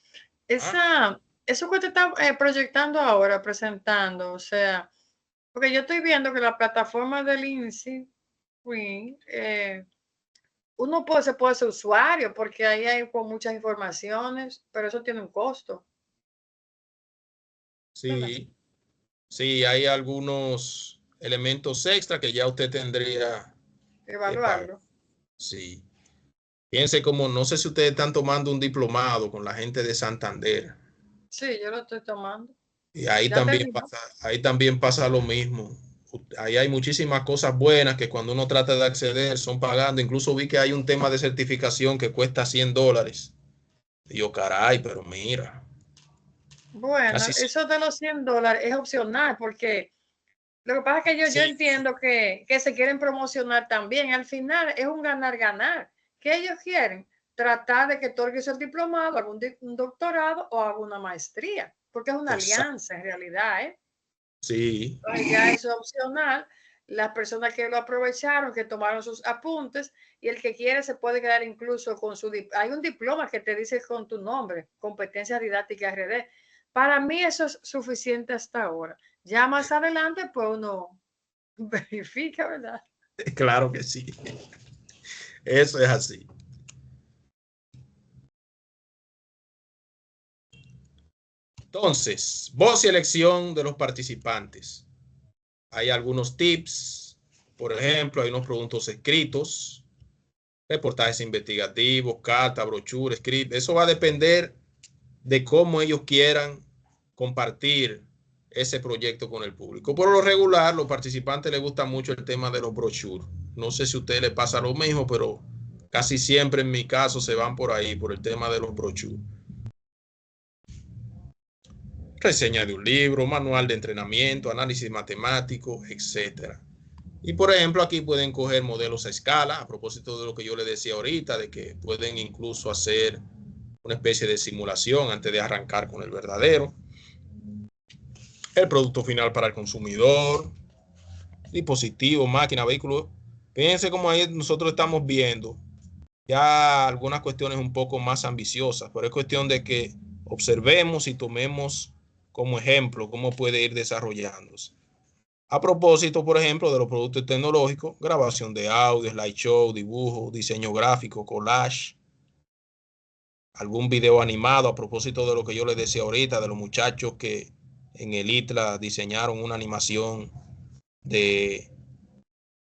eso que usted está proyectando ahora, presentando, o sea, porque yo estoy viendo que la plataforma del INSI, uno se puede ser usuario porque ahí hay muchas informaciones, pero eso tiene un costo. Sí, sí, hay algunos elementos extra que ya usted tendría que Evaluarlo. Sí. Piense como, no sé si ustedes están tomando un diplomado con la gente de Santander. Sí, yo lo estoy tomando. Y ahí también pasa lo mismo. Ahí hay muchísimas cosas buenas que cuando uno trata de acceder son pagando. Incluso vi que hay un tema de certificación que cuesta $100. Digo, caray, pero mira. Bueno, eso de los $100 es opcional porque lo que pasa es que yo entiendo que se quieren promocionar también. Al final es un ganar-ganar. ¿Qué ellos quieren? Tratar de que otorgues el diplomado, algún un doctorado o alguna maestría, porque es una alianza en realidad, ¿eh? Sí. Entonces ya eso es opcional. Las personas que lo aprovecharon, que tomaron sus apuntes, y el que quiere se puede quedar incluso con su... Hay un diploma que te dice con tu nombre, competencia didáctica RD. Para mí eso es suficiente hasta ahora. Ya más adelante, pues uno verifica, ¿verdad? Claro que sí. Eso es así. Entonces, voz y elección de los participantes. Hay algunos tips. Por ejemplo, hay unos productos escritos, reportajes investigativos, carta, brochure, script. Eso va a depender de cómo ellos quieran compartir ese proyecto con el público. Por lo regular, los participantes les gusta mucho el tema de los brochures. No sé si a ustedes les pasa lo mismo, pero casi siempre en mi caso se van por ahí, por el tema de los brochures. reseña de un libro, manual de entrenamiento, análisis matemático, etc. Y por ejemplo, aquí pueden coger modelos a escala, a propósito de lo que yo les decía ahorita, de que pueden incluso hacer una especie de simulación antes de arrancar con el verdadero. El producto final para el consumidor, dispositivo, máquina, vehículo. Fíjense cómo ahí nosotros estamos viendo ya algunas cuestiones un poco más ambiciosas, pero es cuestión de que observemos y tomemos como ejemplo cómo puede ir desarrollándose. A propósito, por ejemplo, de los productos tecnológicos, grabación de audio, slideshow, dibujo, diseño gráfico, collage, algún video animado, a propósito de lo que yo les decía ahorita, de los muchachos que en el ITLA diseñaron una animación de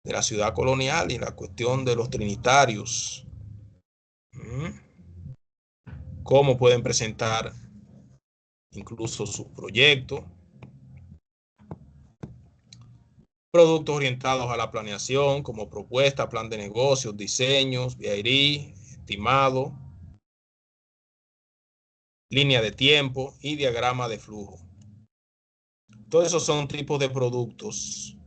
la ciudad colonial y la cuestión de los trinitarios. Cómo pueden presentar incluso su proyecto. Productos orientados a la planeación como propuesta, plan de negocios, diseños, BID, estimado, línea de tiempo y diagrama de flujo. Todos esos son tipos de productos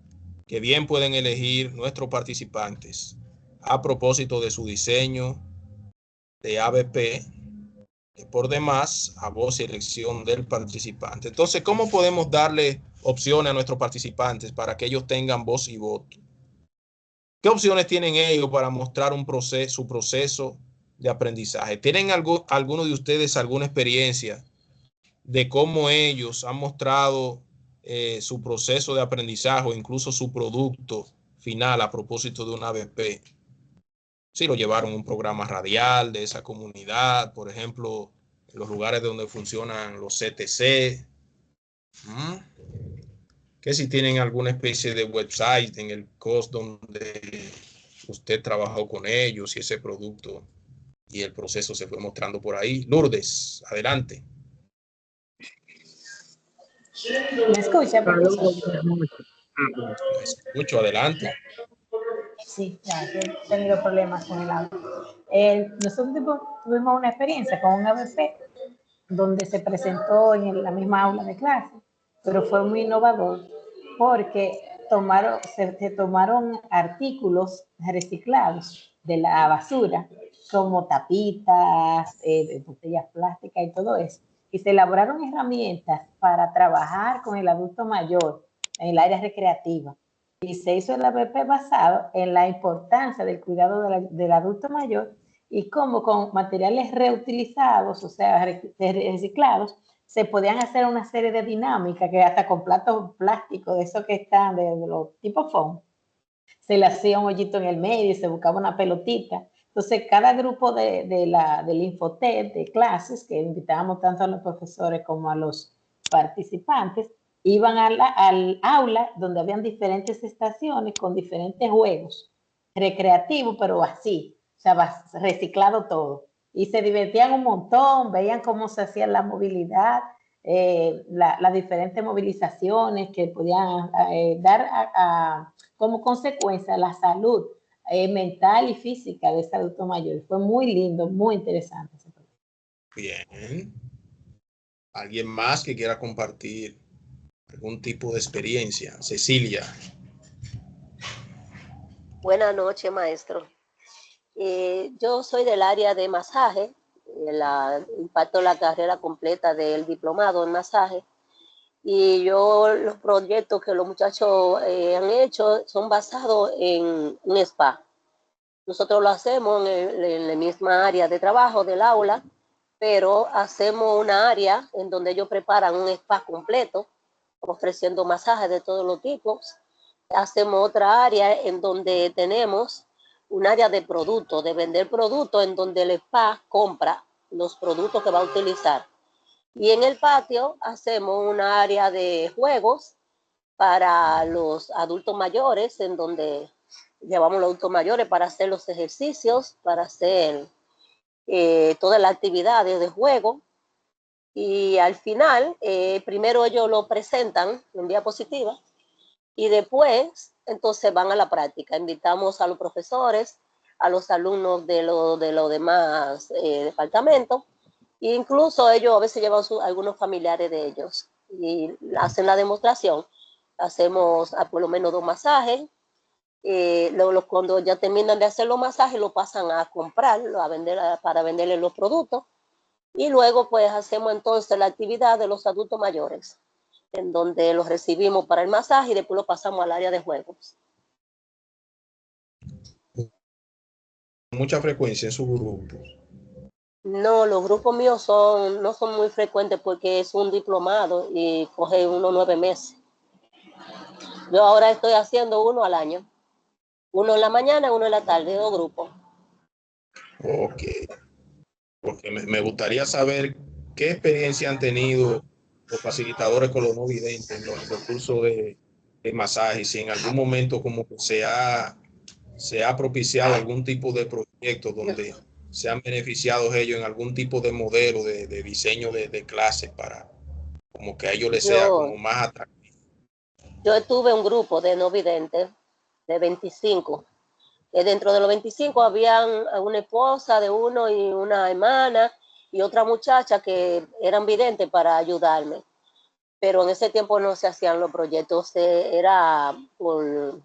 que bien pueden elegir nuestros participantes a propósito de su diseño de ABP, por demás a voz y elección del participante. Entonces, ¿cómo podemos darle opciones a nuestros participantes para que ellos tengan voz y voto? ¿Qué opciones tienen ellos para mostrar su proceso de aprendizaje? ¿Tienen alguno de ustedes alguna experiencia de cómo ellos han mostrado su proceso de aprendizaje o incluso su producto final a propósito de una ABP? Si lo llevaron a un programa radial de esa comunidad, por ejemplo, en los lugares donde funcionan los CTC, que si tienen alguna especie de website en el COS donde usted trabajó con ellos y ese producto y el proceso se fue mostrando por ahí. Lourdes, adelante. ¿Me escucha, profesor? La escucho, adelante. Sí, ya, he tenido problemas con el audio. Nosotros tuvimos una experiencia con un ABP donde se presentó en la misma aula de clase, pero fue muy innovador porque se tomaron artículos reciclados de la basura, como tapitas, botellas plásticas y todo eso, y se elaboraron herramientas para trabajar con el adulto mayor en el área recreativa. Y se hizo el ABP basado en la importancia del cuidado del adulto mayor y cómo con materiales reutilizados, o sea, reciclados, se podían hacer una serie de dinámicas que hasta con platos plásticos, de esos que están de los tipos foam, se le hacía un hoyito en el medio y se buscaba una pelotita. Entonces, cada grupo del Infotep, de clases, que invitábamos tanto a los profesores como a los participantes, iban al aula donde habían diferentes estaciones con diferentes juegos recreativos, pero así, o sea, reciclado todo. Y se divertían un montón, veían cómo se hacía la movilidad, las diferentes movilizaciones que podían dar como consecuencia la salud mental y física de ese adulto mayor. Fue muy lindo, muy interesante. Bien. ¿Alguien más que quiera compartir algún tipo de experiencia? Cecilia. Buenas noches, maestro. Yo soy del área de masaje, imparto la carrera completa del diplomado en masaje, y los proyectos que los muchachos han hecho son basados en un spa. Nosotros lo hacemos en la misma área de trabajo del aula, pero hacemos una área en donde ellos preparan un spa completo, ofreciendo masajes de todos los tipos. Hacemos otra área en donde tenemos un área de productos, de vender productos, en donde el spa compra los productos que va a utilizar. Y en el patio hacemos una área de juegos para los adultos mayores, en donde llevamos a los adultos mayores para hacer los ejercicios, para hacer todas las actividades de juego. Y al final, primero ellos lo presentan en diapositiva y después entonces van a la práctica. Invitamos a los profesores, a los alumnos de los demás departamentos, Incluso ellos a veces llevan algunos familiares de ellos y hacen la demostración. Hacemos por lo menos 2 masajes. Cuando ya terminan de hacer los masajes, lo pasan a comprar, a vender, para venderle los productos. Y luego pues hacemos entonces la actividad de los adultos mayores, en donde los recibimos para el masaje y después lo pasamos al área de juegos. Mucha frecuencia en sus grupos. No, los grupos míos no son muy frecuentes porque es un diplomado y coge unos 9 meses. Yo ahora estoy haciendo uno al año. Uno en la mañana, uno en la tarde, 2 grupos. Ok. Porque me gustaría saber qué experiencia han tenido los facilitadores con los no videntes en los cursos de masaje, si en algún momento como que se ha propiciado algún tipo de proyecto donde se han beneficiado ellos en algún tipo de modelo de diseño de clases para como que a ellos les sea como más atractivo. Yo tuve un grupo de no videntes de 25. Dentro de los 25 habían una esposa de uno y una hermana y otra muchacha que eran videntes para ayudarme. Pero en ese tiempo no se hacían los proyectos, era por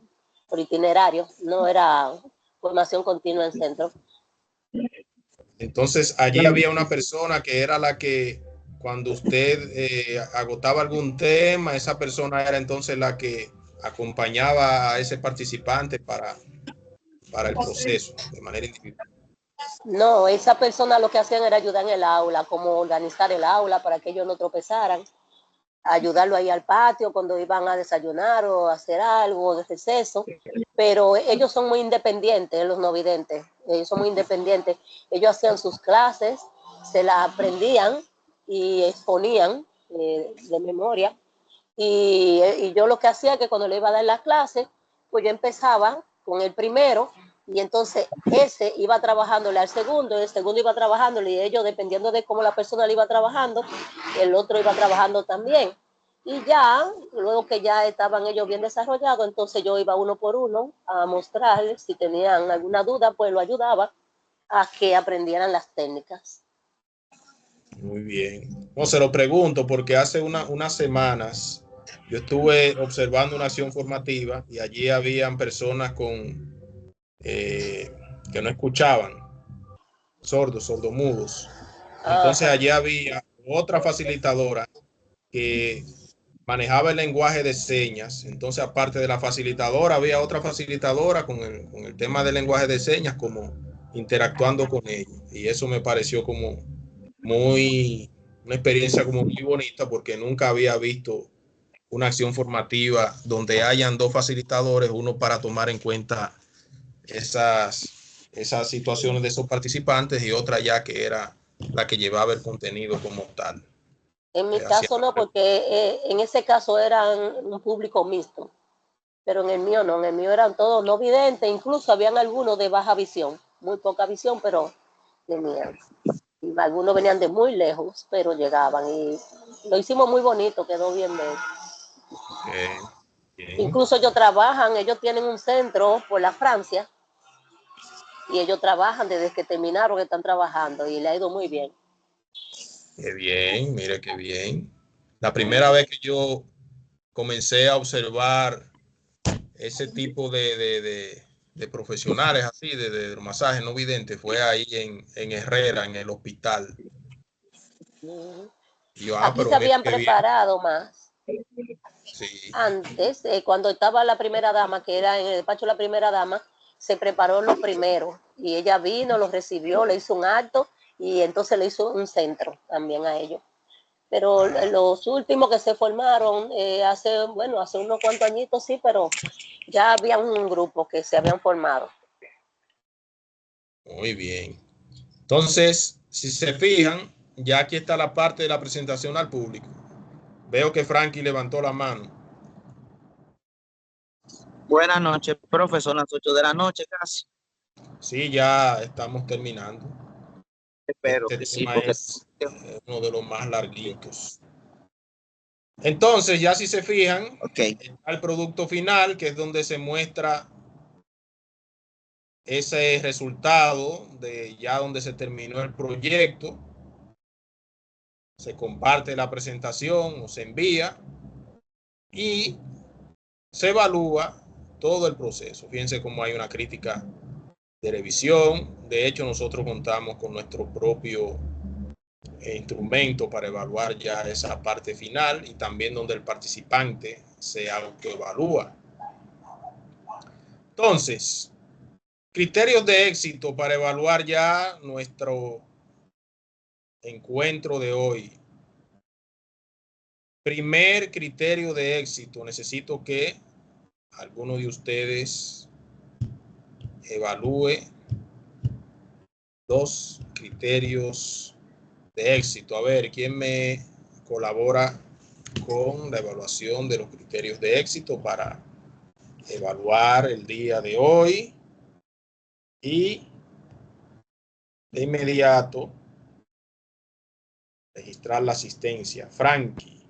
itinerario, no era formación continua en centro. Entonces allí había una persona que era la que cuando usted agotaba algún tema, esa persona era entonces la que acompañaba a ese participante para el proceso de manera individual. No, esa persona lo que hacían era ayudar en el aula, como organizar el aula para que ellos no tropezaran, ayudarlo ahí al patio cuando iban a desayunar o a hacer algo de receso, pero ellos son muy independientes, los no videntes, ellos son muy independientes, ellos hacían sus clases, se las aprendían y exponían de memoria, y yo lo que hacía es que cuando le iba a dar la clase, pues yo empezaba con el primero, y entonces ese iba trabajándole al segundo, el segundo iba trabajándole, y ellos, dependiendo de cómo la persona le iba trabajando, el otro iba trabajando también. Y ya, luego que ya estaban ellos bien desarrollados, entonces yo iba uno por uno a mostrarles, si tenían alguna duda, pues lo ayudaba a que aprendieran las técnicas. Muy bien. No, se lo pregunto porque hace unas semanas yo estuve observando una acción formativa y allí habían personas con que no escuchaban, sordomudos. Entonces allí había otra facilitadora que manejaba el lenguaje de señas. Entonces, aparte de la facilitadora, había otra facilitadora con el tema del lenguaje de señas, como interactuando con ellos. Y eso me pareció como una experiencia como muy bonita porque nunca había visto una acción formativa donde hayan 2 facilitadores, uno para tomar en cuenta esas situaciones de esos participantes y otra ya que era la que llevaba el contenido como tal. En mi caso no, porque en ese caso eran un público mixto, pero en el mío no, en el mío eran todos no videntes, incluso habían algunos de baja visión, muy poca visión, pero tenían. Y algunos venían de muy lejos, pero llegaban y lo hicimos muy bonito, quedó bien bello. Incluso ellos tienen un centro por la Francia y ellos trabajan desde que terminaron, están trabajando y le ha ido muy bien. Qué bien, mire qué bien. La primera vez que yo comencé a observar ese tipo de profesionales así, de masajes no videntes, fue ahí en Herrera, en el hospital. Y yo, aquí se habían preparado más. Sí. Antes, cuando estaba la primera dama, que era en el despacho la primera dama, se preparó lo primero y ella vino, los recibió, le hizo un acto y entonces le hizo un centro también a ellos. Pero los últimos que se formaron hace unos cuantos añitos, sí, pero ya había un grupo que se habían formado. Muy bien. Entonces, si se fijan, ya aquí está la parte de la presentación al público. Veo que Frankie levantó la mano. Buenas noches, profesor, las 8 de la noche casi. Sí, ya estamos terminando. Espero este que sí, tema porque es uno de los más larguitos. Entonces, ya si se fijan, está el producto final, que es donde se muestra ese resultado de ya donde se terminó el proyecto. se comparte la presentación o se envía y se evalúa todo el proceso. Fíjense cómo hay una crítica de revisión. De hecho, nosotros contamos con nuestro propio instrumento para evaluar ya esa parte final y también donde el participante se autoevalúa. Entonces, criterios de éxito para evaluar ya nuestro encuentro de hoy. Primer criterio de éxito, necesito que alguno de ustedes evalúe dos criterios de éxito. A ver, ¿quién me colabora con la evaluación de los criterios de éxito para evaluar el día de hoy? Y de inmediato registrar la asistencia. Frankie.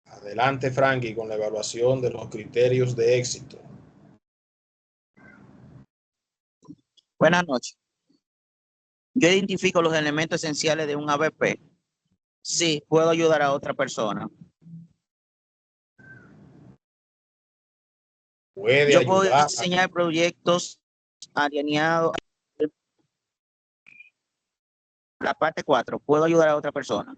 Adelante, Frankie, con la evaluación de los criterios de éxito. Buenas noches. Yo identifico los elementos esenciales de un ABP. Sí, puedo ayudar a otra persona. Puede Yo puedo ayudar. diseñar proyectos alineados. La parte 4, puedo ayudar a otra persona.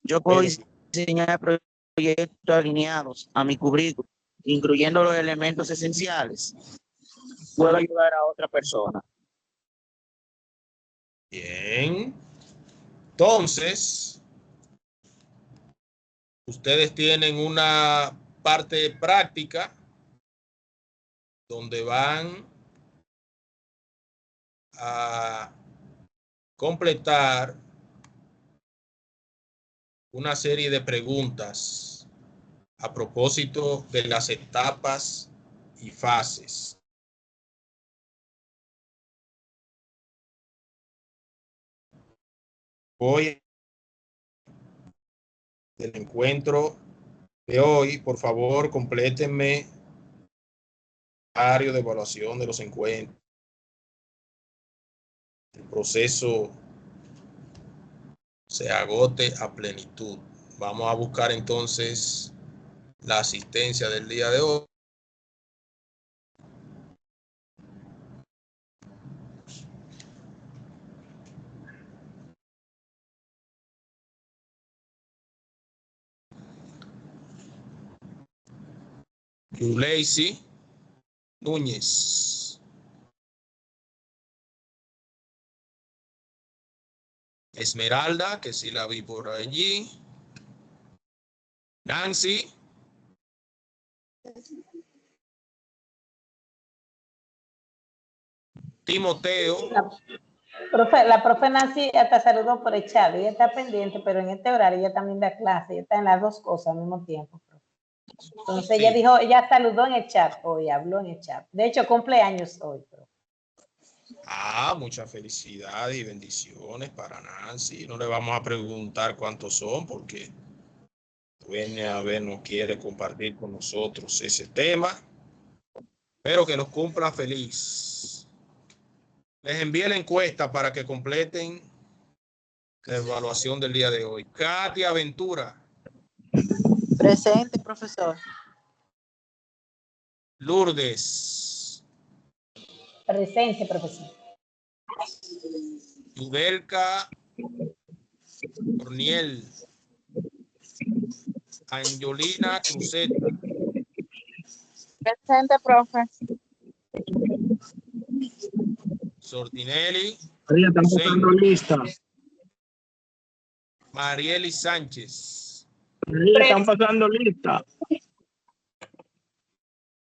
Yo puedo diseñar proyectos alineados a mi currículum, incluyendo los elementos esenciales. Puedo ayudar a otra persona. Bien. Entonces, ustedes tienen una parte práctica donde van a completar una serie de preguntas a propósito de las etapas y fases. Hoy, del encuentro de hoy, por favor, complétenme el área de evaluación de los encuentros. El proceso se agote a plenitud. Vamos a buscar entonces la asistencia del día de hoy. Yuleisi Núñez. Esmeralda, que sí la vi por allí. Nancy. Timoteo. La profe Nancy hasta saludó por el chat, ella está pendiente, pero en este horario ella también da clase, ella está en las dos cosas al mismo tiempo. Entonces Sí. ella dijo, ella saludó en el chat hoy, habló en el chat. De hecho, cumpleaños hoy. Muchas felicidades y bendiciones para Nancy. No le vamos a preguntar cuántos son porque viene a ver, no quiere compartir con nosotros ese tema, pero que los cumpla feliz. Les envié la encuesta para que completen la evaluación del día de hoy. Katia Ventura. Presente, profesor. Lourdes. Presente, profesor. Yudelka Corniel. Angelina Cruzeta. Presente, profe. Sortinelli. Ahí están pasando lista. Marieli Sánchez. Ahí están pasando lista.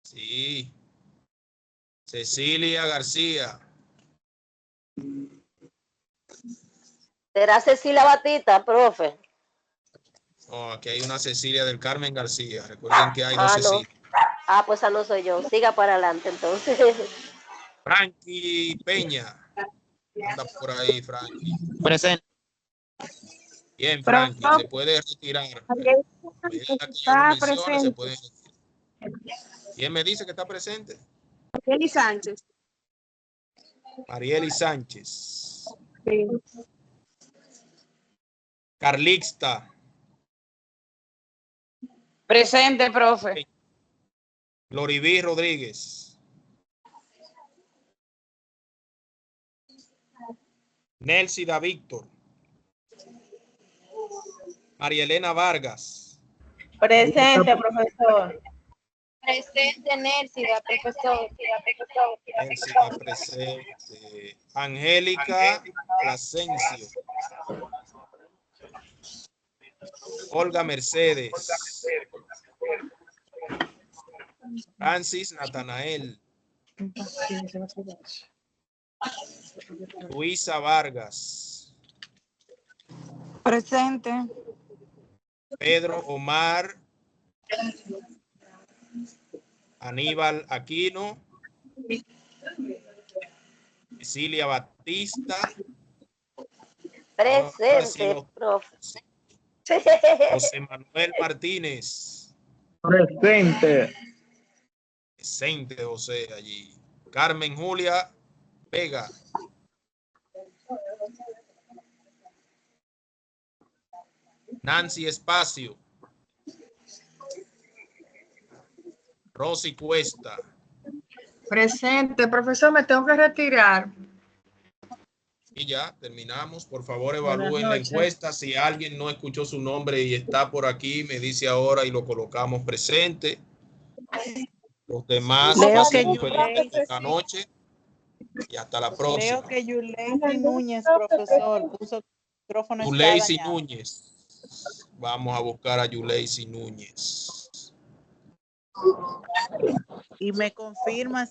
Sí. Cecilia García. ¿Será Cecilia Batista, profe? No, aquí hay una Cecilia del Carmen García. Recuerden que hay dos Cecilia. No. Pues esa no soy yo. Siga para adelante, entonces. Frankie Peña. Anda por ahí, Frankie. Presente. Bien, Frankie, se puede retirar. Está presente. Se puede retirar. ¿Quién me dice que está presente? Kelly Sánchez. Marieli Sánchez. Sí. Carlixta. Presente, profe. Loriví Rodríguez. Nelsida Víctor. María Elena Vargas. Presente, profesor. Presente, Nelsida, profesor. Nelsida presente. Angélica Plasencio. Olga Mercedes. Francis Natanael. Luisa Vargas. Presente. Pedro Omar. Aníbal Aquino. Cecilia Batista. Presente, profe. José Manuel Martínez. Presente. Presente José allí. Carmen Julia Vega. Nancy Espacio. Rosy Cuesta. Presente, profesor, me tengo que retirar. Y ya terminamos. Por favor, Buenas evalúen la noches. encuesta. Si alguien no escuchó su nombre y está por aquí, me dice ahora y lo colocamos presente. Los demás, Leo pasen que un feliz Yulei- resto de la noche y hasta la próxima. Leo que Yuleisi Núñez, profesor, puso que el micrófono está Yuleisi dañado. Núñez. Vamos a buscar a Yuleisi Núñez. Y me confirma